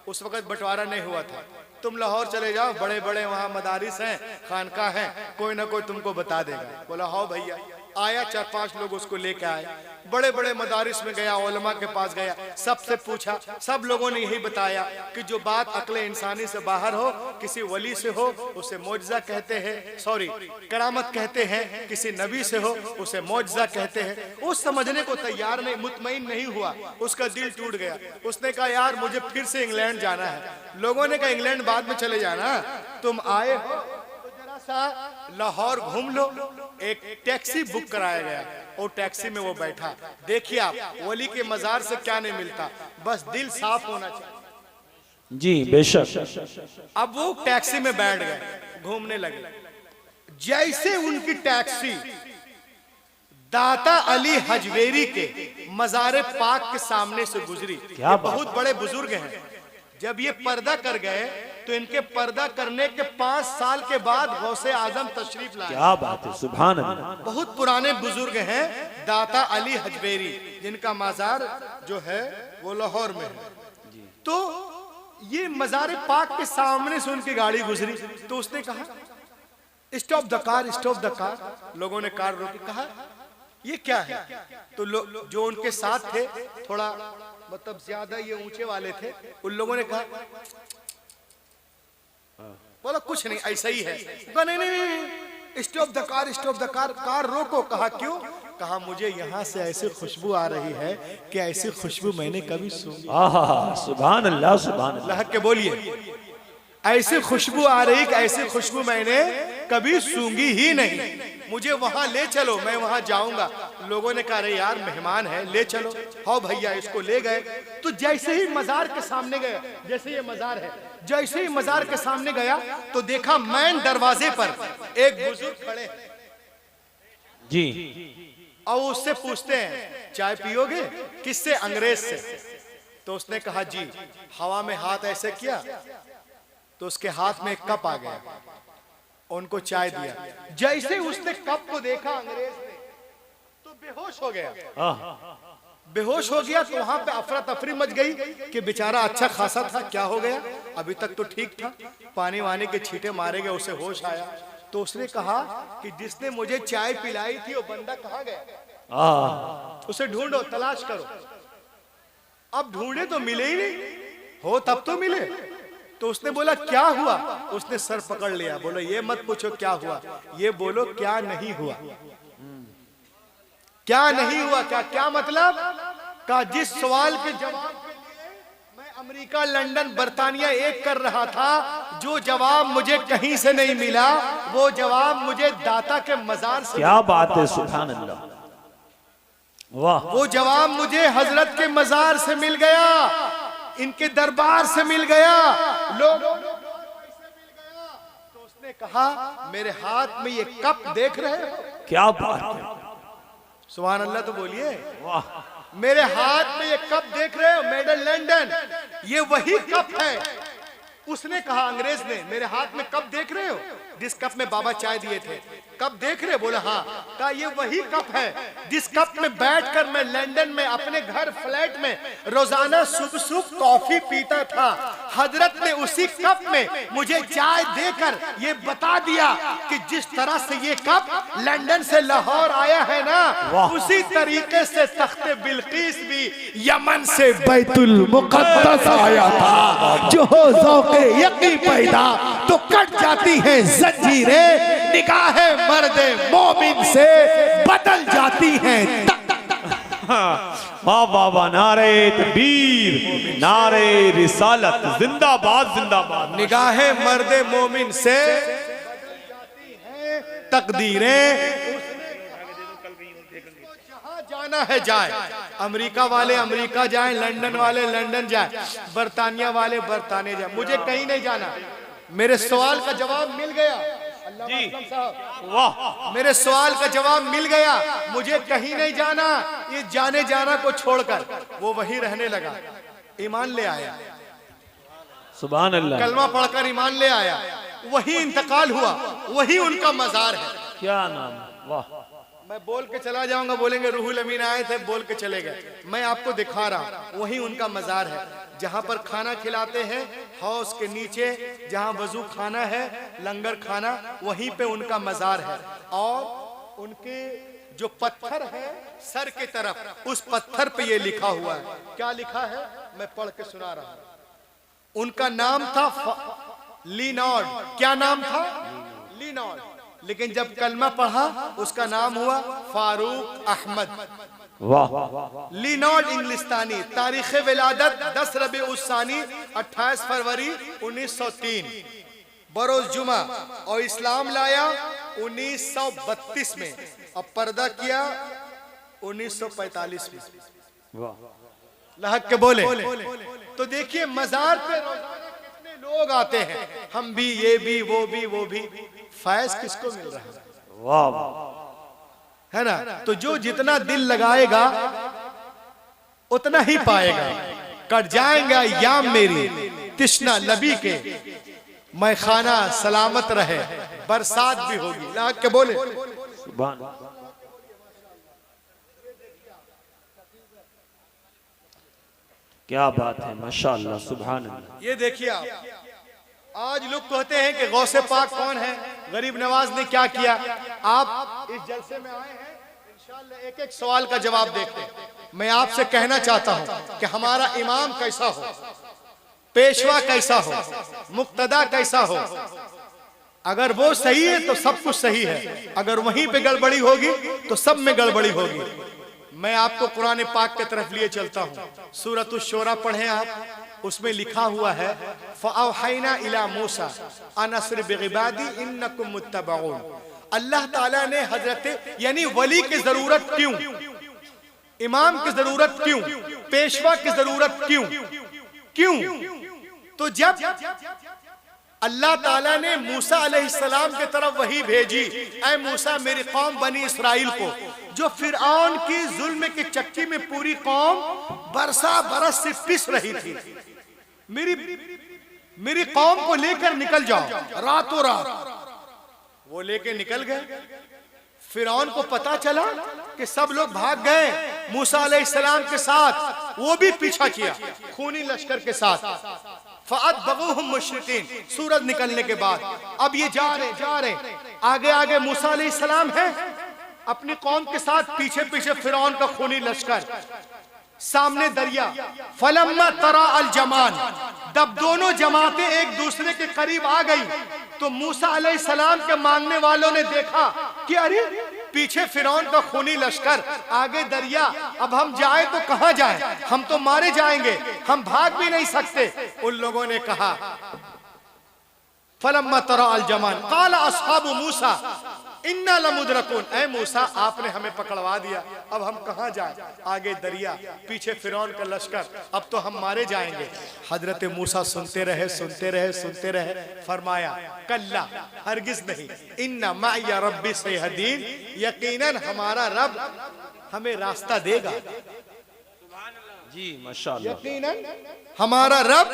उस वक्त बंटवारा नहीं हुआ था। तुम लाहौर चले जाओ, बड़े बड़े वहां मदारिस हैं, खानका हैं, कोई ना कोई तुमको बता देगा। बोला हाँ भैया। आया, 4-5 लोग उसको लेके आए, बड़े बड़े मदारिस में गया, उलमा के पास गया, सबसे पूछा, सब लोगों ने यही बताया कि जो बात अक्ल इंसानी से बाहर हो, किसी वली से हो उसे मौजज़ा कहते हैं, सॉरी करामत कहते हैं, किसी नबी से हो उसे मौजज़ा कहते हैं। वो समझने को तैयार नहीं, मुतमईन नहीं हुआ, उसका दिल टूट गया। उसने कहा यार मुझे फिर से इंग्लैंड जाना है। लोगों ने कहा इंग्लैंड बाद में चले जाना, तुम आए हो तो जरा सा लाहौर घूम लो। एक टैक्सी बुक कराया गया और टैक्सी में वो बैठा। देखिए आप, वली के मजार से क्या नहीं मिलता, बस दिल साफ होना चाहिए। जी बेशक। अब वो टैक्सी में बैठ गए, घूमने लगे। जैसे उनकी टैक्सी दाता अली हजवेरी के मज़ार पाक के सामने से गुजरी, ये बहुत बड़े बुजुर्ग हैं। जब ये पर्दा कर गए तो इनके पर्दा करने के 5 साल के बाद गौसे आजम तशरीफ लाए। क्या बात है, सुभान अल्लाह। बहुत पुराने बुजुर्ग हैं, दाता अली हजवेरी, जिनका मजार जो है वो लाहौर में है। तो ये मजार पाक के सामने से उनकी गाड़ी गुजरी, तो उसने कहा stop the car, stop the car. लोगों ने कार रोकी, कहा ये क्या है? तो जो उनके साथ थे, थोड़ा मतलब ज्यादा ये ऊंचे वाले थे, उन लोगों ने कहा, बोला कुछ नहीं, ऐसा ही है। नहीं नहीं, stop the car, stop the car. Car रोको। कहा क्यों? कहा मुझे यहाँ से ऐसी खुशबू आ रही है कि ऐसी खुशबू मैंने कभी सुनी। सुभान अल्लाह, सुभान अल्लाह। के बोलिए, ऐसी खुशबू आ रही कि ऐसी खुशबू मैंने कभी सूंघी ही नहीं, मुझे वहां ले चलो, मैं वहां जाऊंगा। लोगों ने कहा अरे यार मेहमान है, ले चलो। हाँ भैया, इसको ले गए। तो जैसे ही मजार के सामने गया, जैसे ये मजार है, जैसे ही मजार के सामने गया तो देखा मैन दरवाजे पर एक बुजुर्ग खड़े जी, और उससे पूछते हैं चाय पियोगे? किससे? अंग्रेज से। तो उसने कहा जी। हवा में हाथ ऐसे किया तो उसके हाथ में एक कप आ गया, उनको चाय दिया। जैसे उसने कप को देखा अंग्रेज ने तो बेहोश हो गया। बेहोश हो गया तो वहां पे अफरा तफरी मच गई कि बेचारा अच्छा खासा था, क्या हो गया? अभी तक तो ठीक था, पानी वानी के छींटे मारे गए, उसे होश आया। तो उसने कहा कि जिसने मुझे चाय पिलाई थी वो बंदा कहाँ गया? उसे ढूंढो, तलाश करो। अब ढूंढे तो मिले ही नहीं, हो तब तो मिले। तो उसने बोला क्या हुआ? उसने सर पकड़ लिया, बोलो ये मत पूछो क्या हुआ, ये बोलो क्या नहीं हुआ। क्या नहीं हुआ? क्या मतलब? का जिस सवाल के जवाब के लिए मैं अमेरिका, लंदन, बर्तानिया एक कर रहा था, जो जवाब मुझे कहीं से नहीं मिला, वो जवाब मुझे दाता के मजार से। क्या बात है, सुभान अल्लाह, वाह। वो जवाब मुझे हजरत के मजार से मिल गया, इनके दरबार से मिल गया, लोग तो उसने कहा मेरे हाथ में ये कप देख रहे हो? क्या बात है, सुभान अल्लाह। तो बोलिए वाह। मेरे हाथ में ये कप देख रहे हो? मेड इन लंदन, ये वही कप है। उसने कहा, अंग्रेज ने, मेरे हाथ में कप देख रहे हो जिस कप में बाबा चाय दिए थे? कप देख रहे? बोला हाँ। कहा ये वही कप है जिस कप में बैठकर मैं लंदन में अपने घर फ्लैट में रोजाना सुबह सुबह कॉफी पीता था। हजरत ने उसी कप में मुझे चाय देकर ये बता दिया कि जिस तरह से ये कप लंदन से लाहौर आया है ना, उसी तरीके से तख्ते बिल्किस भी यमन से बैतुल मुकद्दस आया था। जो हो ज़ौक़े यकीन पैदा तो कट जाती है जंजीरें, निगाहे मर्दे मोमिन से बदल जाती हैं। वाह बाबा, नारे तकबीर, नारे रिसालत, जिंदाबाद जिंदाबाद। निगाहे मर्दे मोमिन से बदल जाती हैं तकदीरें। जहां जाना है जाए, अमेरिका वाले अमेरिका जाएं, लंदन वाले लंदन जाएं, बर्तानिया वाले बर्तानिया जाएं, मुझे कहीं नहीं जाना। मेरे सवाल का जवाब मिल गया, जी असलम साहब, वाह मेरे सवाल का जवाब मिल गया। मुझे कहीं नहीं जाना, ये जाने जाना को छोड़कर वो वहीं रहने लगा। ईमान ले आया, सुभान अल्लाह। कलमा पढ़कर ईमान ले आया, वही इंतकाल हुआ, वही उनका मजार है। क्या नाम है? वाह मैं बोल के चला जाऊंगा, बोलेंगे रूहुल अमीन आए थे, बोल के चले गए। मैं आपको दिखा रहा, वही उनका मजार है। जहां पर खाना खिलाते हैं हौस के नीचे, जहां वजू खाना है, लंगर खाना, वहीं पे उनका मजार है। और उनके जो पत्थर है सर की तरफ, उस पत्थर पे ये लिखा हुआ है। क्या लिखा है मैं पढ़ के सुना रहा हूं। उनका नाम था लीनॉर्ड। क्या नाम था? लीनॉर्ड। लेकिन जब कलमा पढ़ा उसका नाम हुआ फारूक अहमद। वाह लीनॉर्ड इंग्लिस्तानी। तारीख विलादत 10 रबी उस्सानी 28 फरवरी 1903 बरोज जुमा, और इस्लाम लाया 1932 में, अब पर्दा किया 1945 में। वाह लहक के बोले तो देखिए मजार पे रोजाना कितने लोग आते हैं, हम भी, ये भी, वो भी, वो भी। फैज किसको मिल रहा है? वाह है ना? तो जो जितना दिल लगाएगा उतना ही पाएगा। कट जाएगा याम मेरी तिश्ना लबी के, मैं खाना सलामत रहे, बरसात भी होगी। लहक के बोले सुभान। क्या बात है, माशाअल्लाह, सुभान अल्लाह। ये देखिए आप, आज लोग कहते हैं कि गौसे पाक कौन है, गरीब नवाज ने क्या किया। आप इस जलसे में आए हैं, इंशाअल्लाह एक एक सवाल का जवाब देखते हैं। मैं आपसे कहना चाहता हूं कि हमारा इमाम कैसा हो, पेशवा कैसा हो, मुक्तदा कैसा हो। अगर वो सही है तो सब कुछ सही है, अगर वहीं पे गड़बड़ी होगी तो सब में गड़बड़ी होगी। मैं आपको कुरान पाक की तरफ लिए चलता हूँ। सूरत शोरा पढ़ें आप, उसमें लिखा हुआ है फ़अवहैना इला मूसा अन अस्रि बिइबादी इन्नकुम मुत्तबऊन। अल्लाह ताला ने हजरत यानी वली की जरूरत क्यों, इमाम की जरूरत क्यों, पेशवा की जरूरत क्यों? तो जब अल्लाह ताला ने मूसा अलैहिस्सलाम की तरफ वही भेजी, ऐ मूसा मेरी कौम बनी इसराइल को, जो फिरऔन की जुल्म की चक्की में पूरी कौम बरस से पिस रही थी, मेरी कौम को लेकर निकल जाओ रातों रात। वो लेके निकल गए। फिरौन को पता चला कि सब लोग भाग गए मूसा अलैहिस्सलाम के साथ, वो भी पीछा किया खूनी लश्कर के साथ। फ़अतबऊहुम मुशरिकीन, सूरज निकलने के बाद अब ये जा रहे आगे आगे मूसा अलैहिस्सलाम है अपनी कौम के साथ, पीछे पीछे फिरौन का खूनी लश्कर, सामने दरिया। फलम्मा तरा अल जमान, जब दोनों जमातें एक दूसरे के करीब आ गई तो मूसा अलैहिस्सलाम के मांगने वालों ने देखा कि अरे पीछे फिरौन का खूनी लश्कर, आगे दरिया, अब हम जाए तो कहां जाए, हम तो मारे जाएंगे, हम भाग भी नहीं सकते। उन लोगों ने कहा फलम्मा तरा अल जमान क़ाला अस्हाबु मूसा इन्ना लमुद्रकून, ऐ मूसा आपने हमें पकड़वा दिया, अब हम कहां जाए, आगे दरिया, पीछे फिरौन का लश्कर, अब तो हम मारे जाएंगे। हजरत मूसा सुनते रहे। फरमाया कल्ला, हरगिज नहीं, इन्ना माइया रब्बी सयहदीन, यकीनन हमारा रब हमें रास्ता देगा। जी माशाअल्लाह, यकीनन हमारा रब,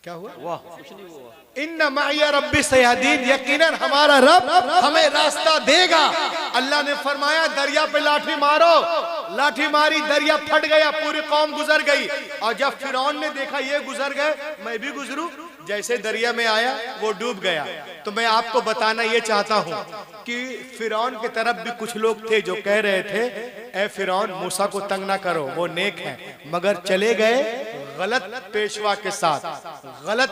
क्या हुआ? वाह कुछ नहीं हुआ। इन्ना माइया रब्बी सयहदीन, यकीनन हमारा रब हमें रास्ता देगा। अल्लाह ने फरमाया दरिया पे लाठी मारो, लाठी मारी, दरिया फट गया, पूरी कौम गुजर गई। और जब फिरौन ने देखा ये गुजर गए, मैं भी गुजरूं, जैसे दरिया में आया वो डूब गया। तो मैं आपको बताना ये चाहता हूँ कि फिरौन की तरफ भी कुछ लोग थे जो कह रहे थे ए फिरौन मूसा को तंग ना करो, वो नेक है, मगर चले गए गलत पेशवा के साथ, गलत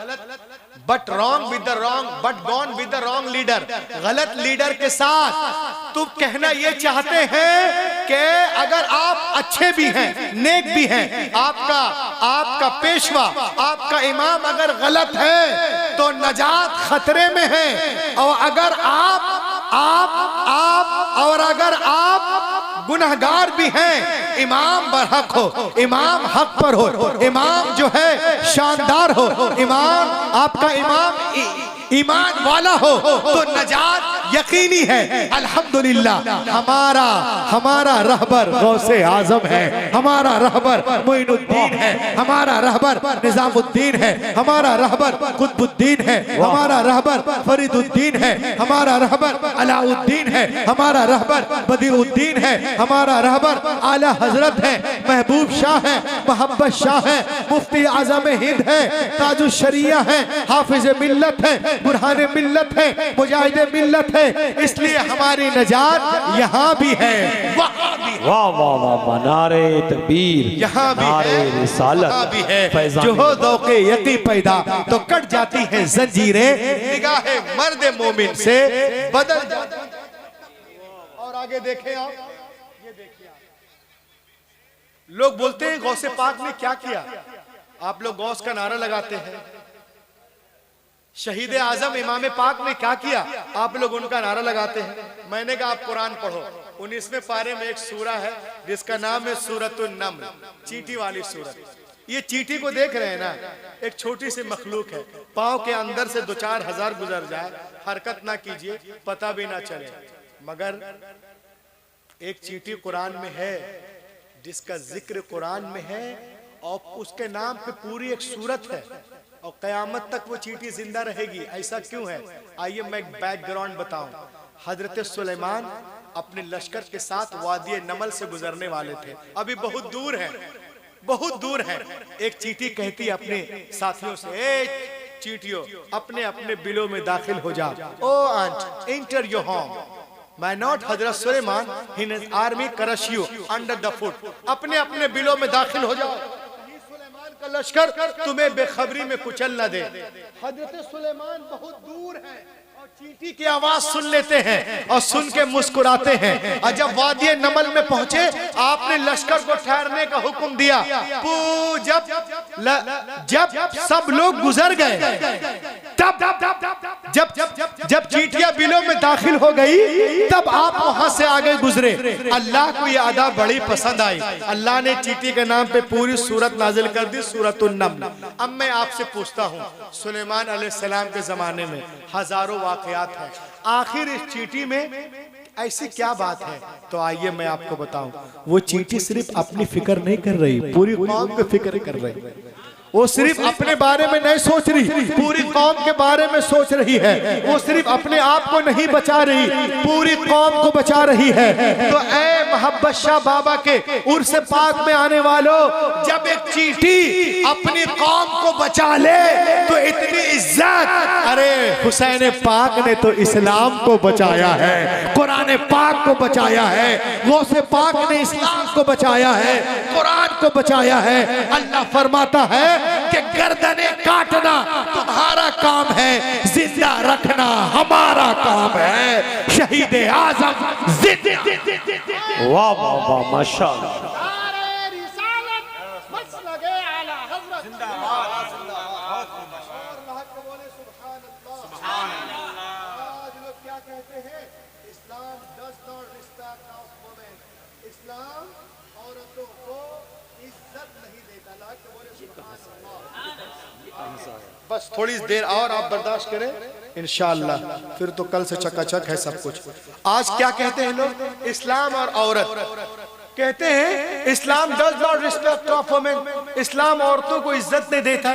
but wrong with the wrong, but gone with the wrong leader, गलत लीडर के साथ। तो कहना ये चाहते हैं कि अगर आप अच्छे भी हैं, नेक भी हैं, आपका पेशवा, आपका इमाम अगर गलत है तो नजात खतरे में है। और अगर आप गुनहगार भी हैं, इमाम बरहक हो, इमाम हक पर हो, इमाम जो है शानदार हो, इमाम आपका इमाम ईमान वाला हो तो नजात यकीनी है। अल्हम्दुलिल्लाह हमारा रहबर गौसे आजम है, हमारा रहबर मोइनुद्दीन है, हमारा रहबर निजामुद्दीन है, हमारा रहबर कुतुबुद्दीन है, हमारा रहबर फरीदुद्दीन है, हमारा रहबर अलाउद्दीन है, हमारा रहबर बदीउद्दीन है, हमारा रहबर आला हजरत है, महबूब शाह है, मोहब्बत शाह है, मुफ्ती आजम हिंद है, ताजुल शरिया है, हाफिज मिल्लत है, बुरहाने मिल्लत है, मुजाहिदे मिल्लत है। इसलिए हमारी नजात यहाँ भी है, वहाँ भी है। वाह वाह वाह वाह, नारे तकबीर, यहाँ भी नारे है, रिसालत, वहाँ भी है। फैज़ान जो हो दौके यकी पैदा तो कट जाती है जंजीरें, निगाहे मर्द मोमिन से बदल जाती है। और आगे देखें आप, ये देखिए लोग बोलते हैं गौसे पाक ने क्या किया। आप लोग गौस का नारा लगाते हैं। शहीद आजम इमाम पाक ने क्या किया, आप लोग उनका नारा लगाते हैं। मैंने कहा आप कुरान पढ़ो। 19वें पारे में एक सूरा है जिसका नाम है सूरतुन नम्ल, चींटी वाली सूरत। ये चींटी को देख रहे हैं ना, एक छोटी सी मखलूक है, पांव के अंदर से 2-4 हजार गुजर जाए, हरकत ना कीजिए, पता भी ना चले, मगर एक चींटी कुरान में है जिसका जिक्र कुरान में है और उसके नाम पे पूरी एक सूरत है और कयामत तक वो चींटी जिंदा रहेगी। ऐसा क्यों है? आइए मैं एक बैकग्राउंड बताऊं। हजरत सुलेमान अपने लश्कर के साथ वादी नमल से गुजरने वाले थे, अभी बहुत दूर है, बहुत दूर है। एक चींटी कहती है अपने साथियों से, ए चींटियों, अपने अपने बिलों में दाखिल हो जाओ। O ant, enter your home. My not Hazrat Suleiman, his army crush you under the foot. अपने अपने बिलों में दाखिल हो जाओ, सुलेमान का लश्कर तुम्हें बेखबरी में कुचल न दे। हजरत सुलेमान बहुत दूर है और चींटी की आवाज सुन लेते हैं और सुन के मुस्कुराते हैं। और जब वादी नमल में पहुंचे, आपने लश्कर को ठहरने का हुक्म दिया। जब सब लोग गुजर गए, जब चींटियां बिलों में दाखिल हो गई, तब आप वहां से आगे गुजरे। अल्लाह को यह अदा बड़ी पसंद आई। अल्लाह ने चींटी के नाम पे पूरी सूरत नाजिल कर दी, सूरतुन नम्ल। अब मैं आपसे पूछता हूँ, सुलेमान अलैहिस्सलाम के जमाने में हजारों वाकयात हैं, आखिर इस चींटी में ऐसी क्या बात है? तो आइए मैं आपको बताऊं। वो चींटी सिर्फ अपनी फिक्र नहीं कर रही, पूरी कौम की फिक्र कर रही। वो सिर्फ अपने बारे में नहीं सोच रही, पूरी कौम के बारे में सोच रही है। वो सिर्फ अपने आप को नहीं बचा रही, पूरी कौम को बचा रही है। तो ऐ मोहब्बत शाह बाबा के उर्स पाक में आने वालों, जब एक चींटी अपनी कौम को बचा ले तो इतनी इज्जत। अरे हुसैन पाक ने तो इस्लाम को बचाया है, कुरान पाक को बचाया है, गौसे पाक ने इस्लाम को बचाया है, कुरान को बचाया है। अल्लाह फरमाता है कि गर्दने काटना तुम्हारा काम है, जिंदा रखना हमारा काम है। शहीद आजम जिंदा। वाह वाह वाह, माशाअल्लाह। बस थोड़ी देर और आप बर्दाश्त करें, इंशाअल्लाह फिर तो कल से चकाचक है सब कुछ। आज क्या कहते हैं लोग? इस्लाम और औरत कहते हैं Islam does not respect of women, Islam औरतों को इज्जत नहीं देता।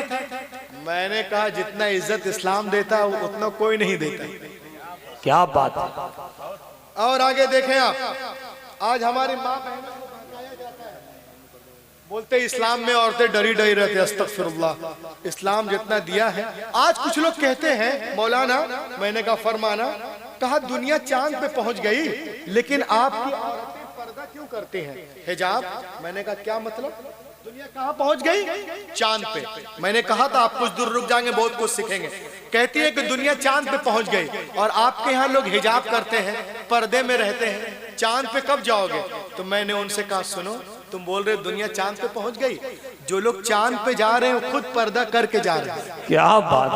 मैंने कहा जितना इज्जत इस्लाम देता है उतना कोई नहीं देता। क्या बात है। और आगे देखें आप, आज हमारी माँ बहनों को भड़काया जाता है, बोलते इस्लाम में औरतें डरी डरी रहती। अस्तगफिरुल्लाह, इस्लाम जितना दिया है। आज कुछ लोग कहते हैं मौलाना, मैंने कहा फरमाना, कहा दुनिया चांद पे पहुंच गई लेकिन आपकी औरतें पर्दा क्यों करते हैं, हिजाब। मैंने कहा क्या मतलब, दुनिया कहाँ पहुंच गई? चांद पे। मैंने कहा था आप कुछ दूर रुक जाएंगे, बहुत कुछ सीखेंगे। कहती है कि दुनिया चांद पे पहुंच गई और आपके यहाँ लोग हिजाब करते हैं, पर्दे में रहते हैं, चांद पे कब जाओगे? तो मैंने उनसे कहा सुनो, तुम बोल रहे दुनिया चांद पे पहुंच गई, जो लोग चांद पे जा रहे हैं खुद पर्दा करके जा रहे हैं। क्या बात।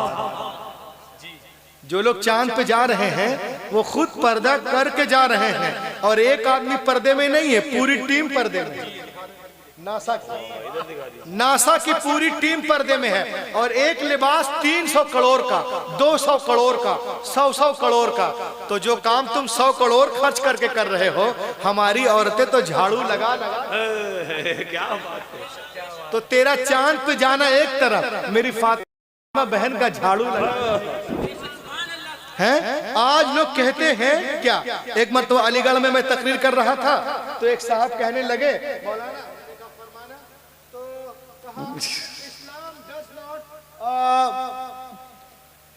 जो लोग चांद पे जा रहे हैं वो खुद पर्दा करके जा रहे हैं। और एक आदमी पर्दे में नहीं है, पूरी टीम पर्दे में है। नासा की पूरी टीम पर्दे में है और एक लिबास 300 करोड़ का, 200 करोड़ का, 100 करोड़ का। तो जो काम तुम 100 करोड़ खर्च करके कर रहे हो, हमारी औरतें तो झाड़ू लगा क्या बात है। तो तेरा चांद पे जाना एक तरफ, मेरी फातिमा बहन का झाड़ू लगा है। आज लोग कहते हैं क्या, एक मरतबा अलीगढ़ में मैं तकरीर कर रहा था तो एक साहब कहने लगे, मौलाना इस्लाम डज नॉट,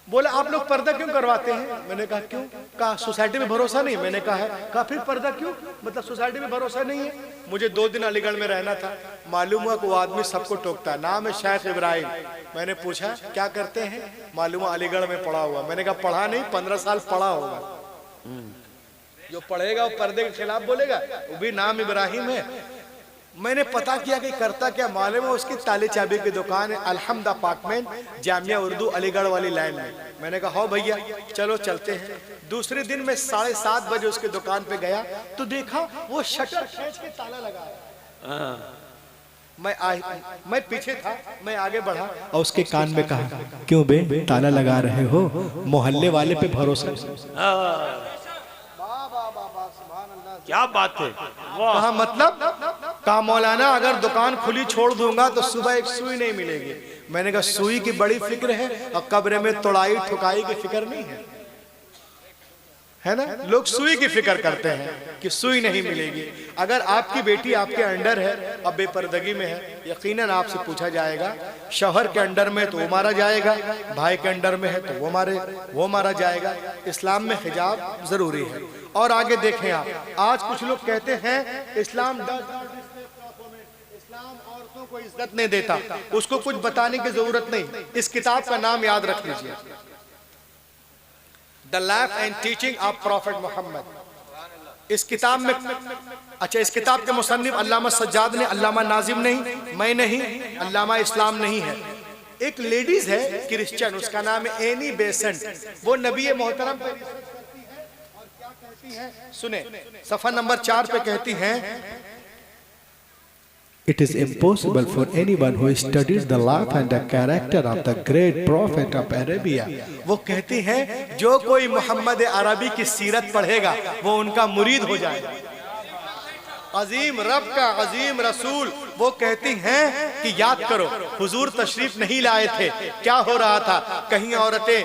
बोले आप लोग पर्दा क्यों करवाते हैं? मैंने कहा क्यों? कहा सोसाइटी में भरोसा नहीं। मैंने कहा है। कहा फिर पर्दा क्यों? मतलब सोसाइटी में भरोसा नहीं है। मुझे 2 दिन अलीगढ़ में रहना था, मालूम हुआ कि वो आदमी सबको टोकता है, नाम है शेख इब्राहिम। मैंने पूछा क्या करते हैं? मालूम हुआ अलीगढ़ में पढ़ा हुआ। मैंने कहा पढ़ा नहीं, 15 साल पढ़ा होगा। जो पढ़ेगा वो पर्दे के खिलाफ बोलेगा, वो भी नाम इब्राहिम है। मैंने पता किया कि करता क्या, मालूम है उसकी ताले चाबी की दुकान है अलहम्द अपार्टमेंट, जामिया उर्दू अलीगढ़ वाली लाइन में। मैंने कहा हाँ भैया चलो चलते हैं। दूसरे दिन मैं 7:30 बजे उसकी दुकान पे गया तो देखा वो शटर खींच के ताला लगा है। मैं पीछे था, मैं आगे बढ़ा और उसके कान में कहा, क्यों बे ताला लगा रहे हो? मोहल्ले वाले पे भरोसा। क्या बात है। कहा मतलब? कहा मौलाना अगर दुकान खुली छोड़ दूंगा तो सुबह एक सुई नहीं मिलेगी। मैंने कहा सुई की बड़ी फिक्र है और कब्र में तोड़ाई ठुकाई की फिक्र नहीं है ना? लोग सुई की फिक्र करते हैं कि सुई नहीं मिलेगी। अगर आपकी बेटी आपके अंडर है और बेपर्दगी में है, यकीनन आपसे पूछा जाएगा। शौहर के अंडर में तो वो मारा जाएगा, भाई के अंडर में है तो वो मारा जाएगा। इस्लाम में हिजाब जरूरी है। और आगे देखें आप, आज कुछ लोग कहते हैं इस्लाम औरतों को इज्जत नहीं देता। उसको कुछ बताने की जरूरत नहीं। इस किताब का नाम याद रख लीजिए, the life and teaching of prophet Muhammad. इस किताब में, अच्छा इस किताब के मुसन्निफ अल्लामा सज्जाद ने, अल्लामा नाजिम नहीं, मैं नहीं, अल्लामा इस्लाम नहीं है। एक लेडीज है क्रिश्चियन, उसका नाम है एनी बेसेंट। वो नबी मोहतरम पे रिसर्च करती है और क्या कहती है सुने, सफा नंबर 4 पे कहती हैं, It is impossible for anyone who studies the life and the character of the great prophet of Arabia. वो कहती हैं जो कोई मोहम्मद अरबी की सीरत पढ़ेगा वो उनका मुरीद हो जाएगा। अजीम रब का अजीम रसूल, वो कहती हैं कि याद करो हुजूर तशरीफ नहीं लाए थे, क्या हो रहा था? कहीं औरतें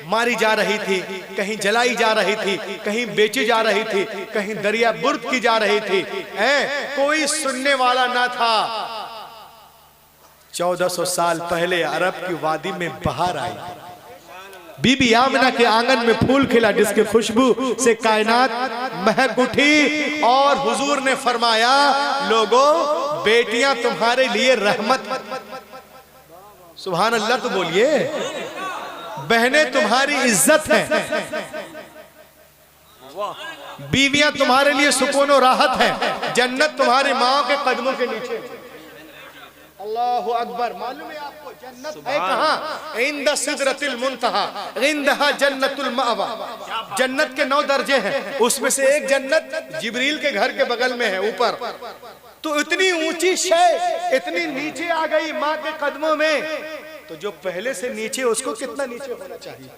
मारी जा रही थी, कहीं जलाई जा रही थी, कहीं बेची जा रही थी, कहीं दरिया बुर्द की जा रही थी। कोई सुनने वाला ना था। 1400 साल पहले अरब की वादी में बहार आई, बीबी आमना के आंगन में फूल खिला जिसके खुशबू से कायनात महक उठी। और हुजूर ने फरमाया लोगों बेटियां तुम्हारे लिए रहमत, सुभान अल्लाह तो बोलिए, बहनें तुम्हारी इज्जत हैं, बीवियां तुम्हारे लिए सुकून और राहत है, जन्नत तुम्हारी माँ के कदमों के नीचे। अल्लाहु अकबर। मालूम है आपको जन्नत है कहाँ? इंद सिदरतिल मुंतहा, इंदहा जन्नतुल मावा। जन्नत के 9 दर्जे हैं, उसमें से एक जन्नत जिब्रील के घर के बगल में है ऊपर। तो इतनी ऊंची शय इतनी नीचे आ गई माँ के कदमों में, तो जो पहले से नीचे उसको कितना नीचे होना चाहिए?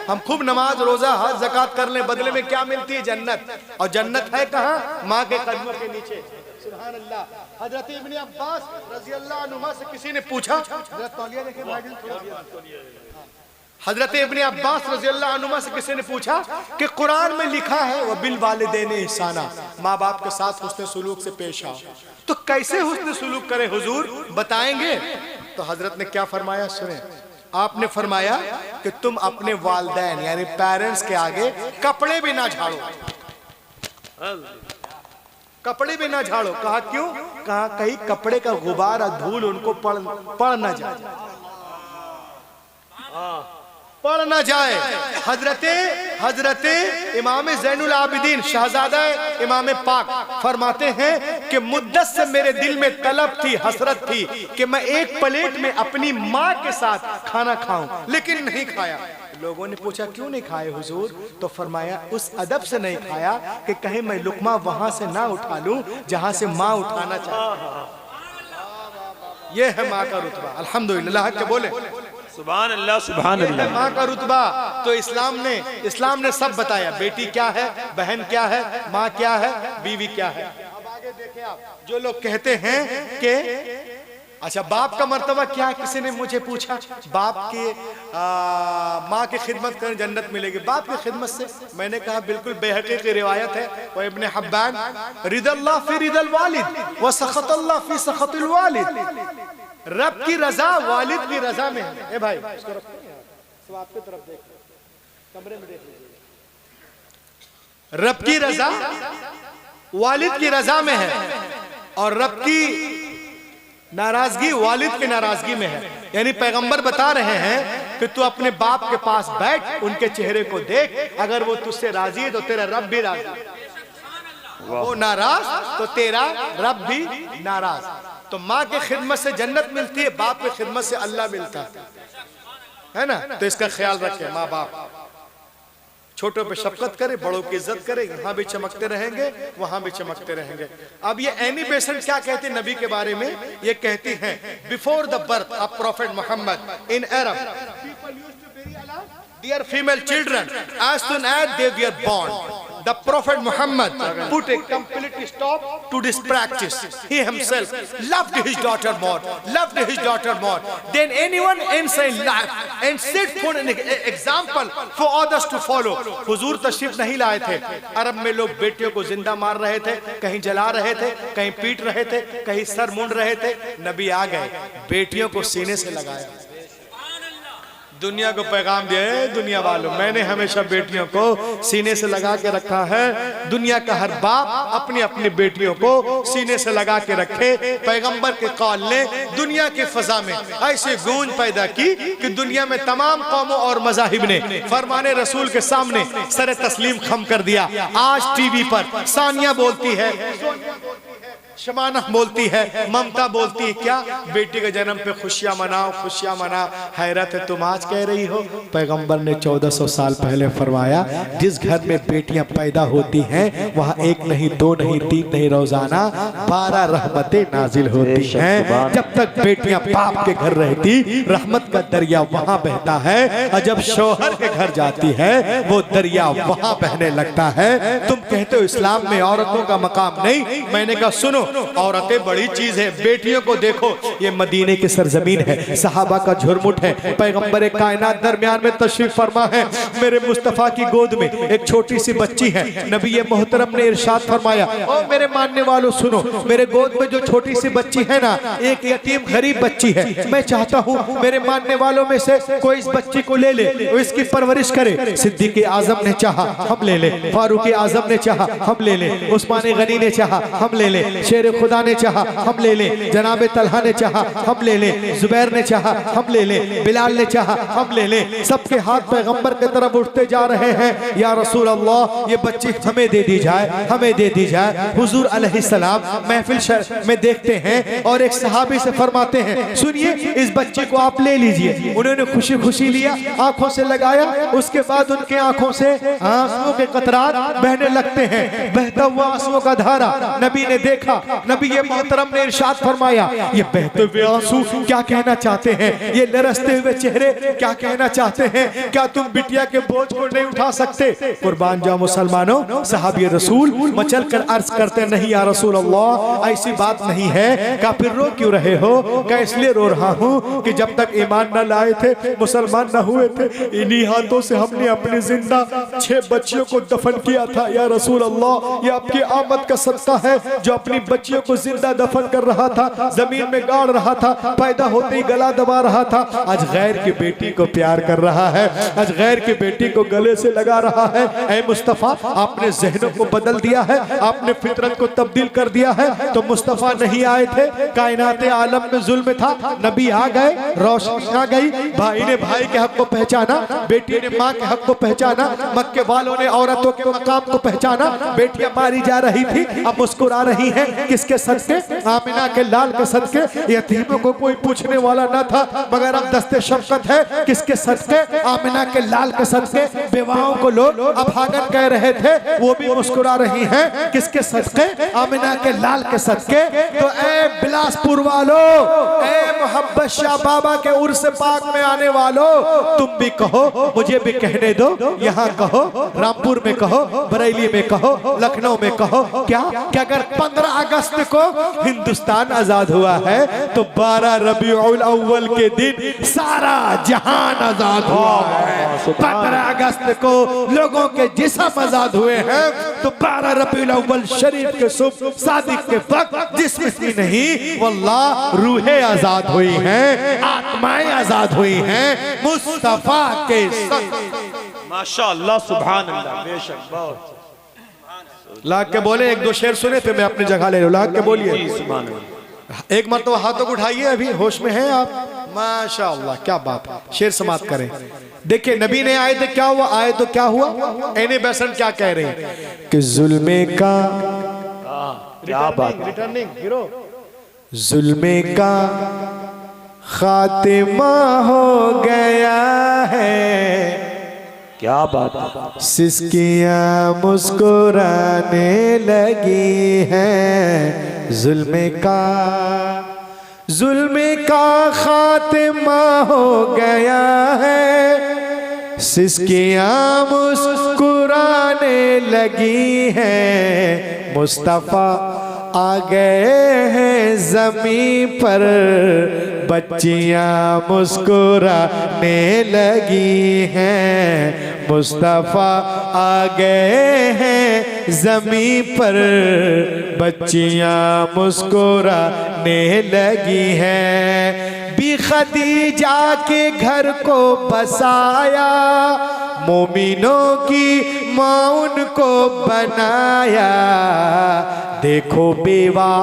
हम खूब नमाज रोजा हज ज़कात कर ले, बदले में क्या मिलती है? जन्नत। और जन्नत है कहाँ? माँ के कदमों के नीचे। सुभान अल्लाह। हजरत इब्ने अब्बास रज़ी अल्लाह अन्हुमा से किसी ने पूछा, हजरत इब्ने अब्बास रज़ी अल्लाह अन्हुमा से किसी ने पूछा कि कुरान में लिखा है वह बिल वालिदैन ihsana, माँ बाप के साथ हुस्न सुलूक से पेश आओ, तो कैसे हुस्न सुलूक करे हुजूर, बताएंगे? तो हजरत ने क्या फरमाया सुने, आपने फरमाया कि तुम अपने वालिदैन यानी पेरेंट्स के आगे कपड़े भी ना झाड़ो, कपड़े भी ना झाड़ो। कहा क्यों? कहा कहीं कपड़े का गुबार और धूल उनको पड़ ना जाए, पड़ ना जाए। हजरते इमाम ज़ैनुल आबिदीन शहजादा इमाम पाक फरमाते हैं कि मुद्दत से मेरे दिल में तलब थी, हसरत थी कि मैं एक प्लेट में अपनी माँ के साथ खाना खाऊं, लेकिन नहीं खाया। लोगों ने पूछा क्यों नहीं खाए हुजूर? तो फरमाया उस अदब से नहीं खाया कि कहीं मैं लुकमा वहां से ना उठा लूं जहां से माँ उठाना चाहती। ये है माँ का रुतबा। अल्हम्दुलिल्लाह के बोले सुभान अल्लाह सुभान अल्लाह। माँ का रुतबा तो इस्लाम ने सब बताया। बेटी क्या है, बहन क्या है, माँ क्या है, बीवी क्या है। अब आगे देखें आप, जो लोग कहते हैं कि अच्छा बाप का मर्तबा क्या है, किसी ने मुझे पूछा बाप के माँ की खिदमत करें जन्नत मिलेगी, बाप की खिदमत से। मैंने कहा बिल्कुल बेहकी की रिवायत है वो इब्ने हब्बान, रिदल्लाह फी रिदल वालिद व सखतल्लाह फी सखतिल वालिद। रब की रजा वालिद की रजा में है। ए भाई इसको रखो, सब आपकी तरफ देख, कमरे में देख लीजिए। रब की रजा वालिद की रजा में है और रब की नाराजगी वालिद की नाराजगी में है। यानी पैगंबर बता रहे हैं कि तू अपने बाप के पास बैठ, उनके चेहरे को देख, अगर वो तुझसे राजी है तो तेरा रब भी राजी, वो नाराज तो तेरा रब भी नाराज। तो माँ की खिदमत से जन्नत मिलती है, बाप की खिदमत से अल्लाह मिलता है ना। तो इसका ख्याल रखें, माँ बाप छोटों पे शफकत करे, बड़ों की इज्जत करे, यहाँ भी चमकते रहेंगे वहां भी चमकते रहेंगे। अब ये एनी बेसेंट क्या कहती है नबी के बारे में? ये कहती हैं before the birth of prophet Muhammad in Arab people used to bury their female children as soon as they were born. The Prophet Muhammad put a complete stop to this practice. He himself loved his daughter more than anyone else in life and set for an example for others to follow. हुजूर तशरीफ नहीं लाए थे, अरब में लोग बेटियों को जिंदा मार रहे थे, कहीं जला रहे थे, कहीं पीट रहे थे, कहीं सर मुंड रहे थे। नबी आ गए, बेटियों को सीने से लगाया, दुनिया को पैगाम दिया, दुनिया वालों मैंने हमेशा बेटियों को सीने से लगा के रखा है। दुनिया का हर बाप अपनी अपनी बेटियों को सीने से लगा के रखे। पैगंबर के कौल ने दुनिया की फजा में ऐसी गूंज पैदा की कि दुनिया में तमाम कौमों और मज़ाहिब ने फरमाने रसूल के सामने सरे तस्लीम खम कर दिया। आज टीवी पर सानिया बोलती है, शमाना बोलती है, ममता बोलती है, क्या बेटी के जन्म पे खुशियां मनाओ, खुशियां मनाओ। हैरत है तुम आज कह रही हो। पैगंबर ने 1400 साल पहले फरमाया जिस घर में बेटियां पैदा होती हैं वहां एक नहीं, दो नहीं, तीन नहीं, रोजाना 12 रहमतें नाजिल होती हैं। जब तक बेटियां बाप के घर रहती रहमत का दरिया वहां बहता है, और जब शौहर के घर जाती है वो दरिया वहां बहने लगता है। तुम कहते हो इस्लाम में औरतों का मकाम नहीं, मैंने कहा सुनो, औरतें बड़ी चीज है। बेटियों को देखो, ये मदीने की सरजमीन है, सहाबा का झुरमुट है। पैगंबर कायनात दरमियान में तशरीफ फरमा है, मेरे मुस्तफा की गोद में एक छोटी सी बच्ची है। नबी मोहतरम ने इरशाद फरमाया, ओ मेरे मानने वालों सुनो, मेरे गोद में जो छोटी सी बच्ची है ना, एक यतीम गरीब बच्ची है। मैं चाहता हूँ मेरे मानने वालों में से कोई इस बच्ची को ले ले, इसकी परवरिश करे। सिद्दीक आजम ने चाहा हम ले ले, फारूक आजम ने चाहा हम ले ले, उस्मान गनी ने चाहा हम ले ले, शेर खुदा ने चाहा हम ले ले, जनाब तलहा ने चाहा हम ले ले, जुबैर ने चाहा हम ले ले, बिलाल ने चाहा हम ले ले। सबके हाथ पैगंबर की तरफ उठते जा रहे हैं, या रसूल अल्लाह ये बच्ची हमें दे दी जाए, हमें दे दी जाए। हुजूर अलैहिस्सलाम महफिल में देखते हैं और एक सहाबी से फरमाते हैं सुनिए इस बच्ची को आप ले लीजिए। उन्होंने खुशी खुशी लिया, आंखों से लगाया, उसके बाद उनके आंखों से आंसुओं के कतरात बहने लगते हैं, बहता हुआ आंसुओं का धारा नबी ने देखा। नबी मोहतरम ने इरशाद फरमाया ये बहते हुए आंसू क्या कहना चाहते हैं, ये लरसते हुए चेहरे क्या कहना चाहते हैं? क्या तुम बिटिया के बोझ को नहीं उठा सकते? कुर्बान जाओ मुसलमानों, सहाबी रसूल मचल कर अर्ज करते नहीं या रसूल अल्लाह ऐसी बात नहीं है। क्या फिर रो क्यों रहे हो? क्या इसलिए रो रहा हूँ कि जब तक ईमान न लाए थे, मुसलमान न हुए थे, इन्हीं हाथों से हमने अपनी जिंदा 6 बच्चियों को दफन किया था। या रसूल अल्लाह ये आपकी आमद का सदका है जो अपनी बच्चियों को जिंदा दफन कर रहा था, जमीन में गाड़ रहा था, पैदा होते ही गला दबा रहा था, आज गैर की बेटी को प्यार कर रहा है, आज गैर की बेटी को गले से लगा रहा है। ऐ मुस्तफा आपने ज़हनों को बदल दिया है, आपने फितरत को तब्दील कर दिया है। तो मुस्तफा नहीं आए थे, कायनात आलम में जुल्म था, नबी आ गए, रोशनी आ गई, भाई ने भाई के हक को पहचाना, बेटी ने माँ के हक को पहचाना, मक्के वालों ने औरतों के मकाम को पहचाना। बेटियां मारी जा रही थी, अब मुस्कुरा रही हैं, किसके सदके? आमिना के लाल के सदके। यतीमों को कोई पूछने वाला न था, मगर अब दस्ते शफकत है किसके सदके? आमिना के लाल के सदके। बेवाओं को लोग अभागन कह रहे थे, वो भी मुस्कुरा रही हैं किसके सदके? आमिना के लाल के सदके। तो ए बिलासपुर वालों, ए मोहब्बत शाह बाबा के उर्स पाक में आने वालों, तुम भी कहो, मुझे भी कहने दो। यहाँ कहो, रामपुर में कहो, बरेली में कहो, लखनऊ में कहो, क्या अगर 15 अगस्त को हिंदुस्तान आजाद हुआ है तो 12 रबीउल अव्वल के दिन सारा जहान आजाद हुआ है। 15 अगस्त को लोगों के जिस्म आजाद हुए हैं तो 12 रबीउल अव्वल शरीफ के सुबह सादिक के वक्त जिस्म की नहीं वल्लाह रूहें आजाद हुई हैं, आत्माएं आजाद हुई हैं मुस्तफा के साथ। माशाअल्लाह, सुभान अल्लाह, बेशक बहुत। लाग के बोले, एक दो शेर सुने फिर मैं अपनी जगह ले लूं। लाग के बोलिए, सुभान अल्लाह। एक मरतबा हाथों को उठाइए, अभी होश में हैं आप? माशाअल्लाह, क्या बात है। शेर समाप्त करें। देखिए नबी ने आए थे, क्या हुआ? आए तो क्या हुआ? एने बेसन क्या कह रहे हैं कि जुल्मे का, क्या बात, रिटर्निंग हीरो, जुल्मे का खातिमा हो गया है, क्या बात। सिसकियां मुस्कुराने लगी हैं, जुल्मे का खातिमा हो गया है, सिसकियां मुस्कुराने लगी हैं, मुस्तफा आ गए हैं ज़मीं पर, बच्चियां मुस्कुराने लगी हैं, मुस्तफा आ गए हैं ज़मीं पर, बच्चियां मुस्कुराने लगी हैं। बी खदीजा के घर को बसाया, मोमिनों की माँ उनको बनाया, देखो बेवा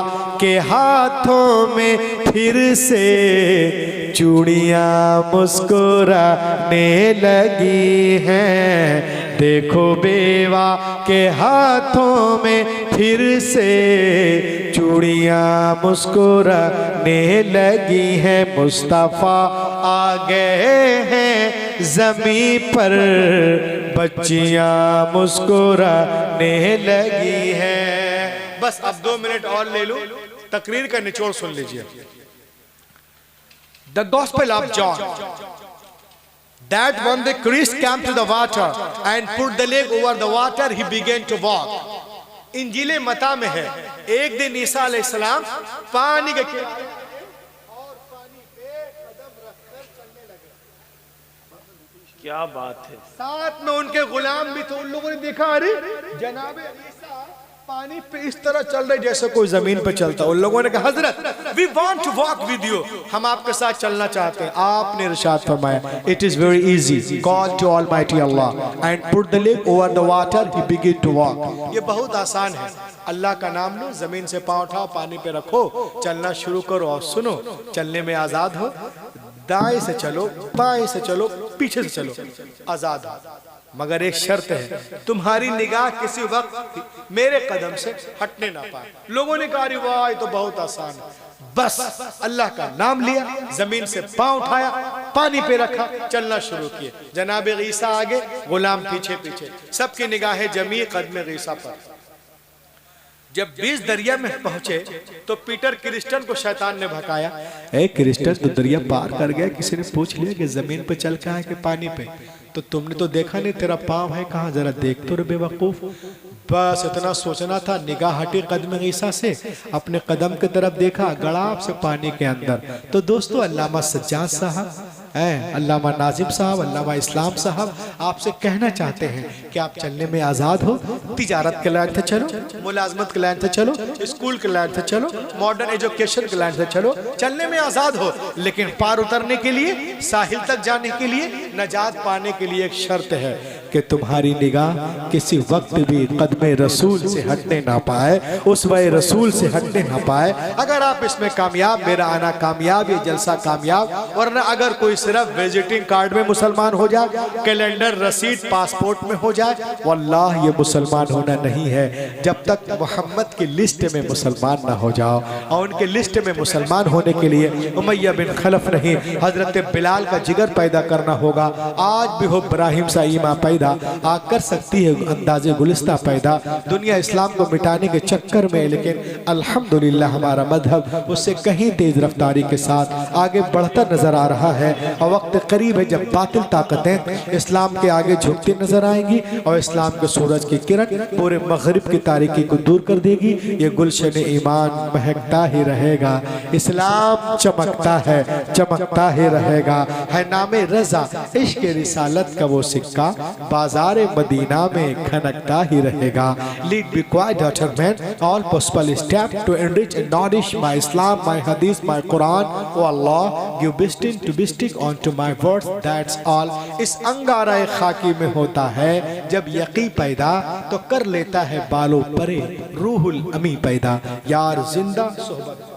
के हाथों में फिर से चूड़ियाँ मुस्कुराने लगी हैं, देखो बेवा के हाथों में फिर से चूड़ियाँ मुस्कुराने लगी हैं, मुस्तफ़ा आ गए हैं ज़मीं पर, बच्चियाँ मुस्कुराने लगी हैं। बस अब 2 मिनट और ले लो, तकरीर का निचोड़ सुन लीजिए। The Gospel of John, that when the Christ came to the water and put the leg over the water, he began to walk. इंजील मता में है, एक दिन ईसा अलैहिस्सलाम पानी के किनारे और पानी पे कदम रखकर चलने लगे। क्या बात है। साथ में उनके गुलाम भी थे। उन लोगों ने देखा, अरे जनाबे ईसा पानी पे इस तरह चल रहे जैसे कोई जमीन पे चलता। उन लोगों ने कहा, हजरत we want to walk with you, हम आपके साथ चलना चाहते हैं। आपने इरशाद फरमाया, it is very easy, call to almighty Allah and put the leg over the water, he begin to walk. ये बहुत आसान है। अल्लाह का नाम लो, जमीन से पांव उठाओ, पानी पे रखो, चलना शुरू करो और सुनो, चलने में आजाद हो। दाएं से चलो, बाएं से चलो, पीछे से चलो, आजाद हो। मगर एक शर्त है, तुम्हारी निगाह किसी वक्त मेरे कदम से हटने ना पाए। लोगों ने कहा, वाह ये तो बहुत आसान है। बस अल्लाह का नाम लिया, जमीन से पांव उठाया, पानी पे रखा, चलना शुरू किए। जनाबे ईसा आगे, गुलाम पीछे पीछे, सबकी निगाहें जमी कदम ईसा पर। जब 20 दरिया में पहुंचे तो पीटर क्रिस्टन को शैतान ने भकाया, ए क्रिस्टन तो दरिया पार कर गया, किसी ने पूछ लिया कि जमीन पे चल के है कि पानी पे? तो तुमने तो देखा नहीं, तेरा पाँव है कहाँ, जरा देख तो रे बेवकूफ। बस इतना सोचना था। निगाह हटी कदम ईसा से, अपने कदम की तरफ देखा, गड़ाप से पानी के अंदर। तो दोस्तों, अल्लामा सज्जाद साहब, अल्लामा नाजिम साहब, अल्लामा इस्लाम साहब आपसे कहना चाहते हैं कि आप चलने में आज़ाद हो। तिजारत के लाइन से चलो, मुलाजमत के लाइन से चलो, स्कूल के लाइन से चलो, मॉडर्न एजुकेशन के लाइन से चलो, चलने में आज़ाद हो। लेकिन पार उतरने के लिए, साहिल तक जाने के लिए, नजात पाने के लिए एक शर्त है कि तुम्हारी निगाह किसी वक्त भी कदम रसूल से हटने ना पाए, उस वही रसूल से हटने ना पाए। अगर आप इसमें कामयाब, मेरा आना कामयाब, ये जलसा कामयाब। वरना अगर कोई सिर्फ विजिटिंग कार्ड में मुसलमान हो जाए, कैलेंडर रसीद पासपोर्ट में हो जाए, वल्लाह ये मुसलमान होना नहीं है। जब तक मोहम्मद की लिस्ट में मुसलमान ना हो जाओ, और उनके लिस्ट में मुसलमान होने के लिए उमैया बिन खलफ नहीं, हजरत बिलाल का जिगर पैदा करना होगा। आज भी हो इब्राहिम सा ईमा पैदा आ कर सकती है, अंदाजे गुलिस्ता पैदा दुनिया इस्लाम को मिटाने के चक्कर में, लेकिन अल्हम्दुलिल्लाह हमारा मजहब उससे कहीं तेज रफ्तारी के साथ आगे बढ़ता नजर आ रहा है। और वक्त करीब है जब बातिल ताकतें इस्लाम के आगे झुकती नजर आएंगी और इस्लाम के सूरज की किरण पूरे मगरिब की तारीकी को दूर कर देगी। ये गुलशन ईमान महकता ही रहेगा, इस्लाम चमकता है, चमकता ही रहेगा। है नामे रजा इश्क रिसालत का वो सिक्का बाजार मदीना में खनकता ही रहेगा। Lead be quite daughter man all possible step to enrich and nourish my Islam, my Hadith, my Quran. O Allah give बिस्टिंग टू बिस्टिक on to my words, that's all. इस अंगारा खाकी में होता है जब यकी पैदा तो कर लेता है बालों परे रूहुल अमी पैदा। यार जिंदा सोहबत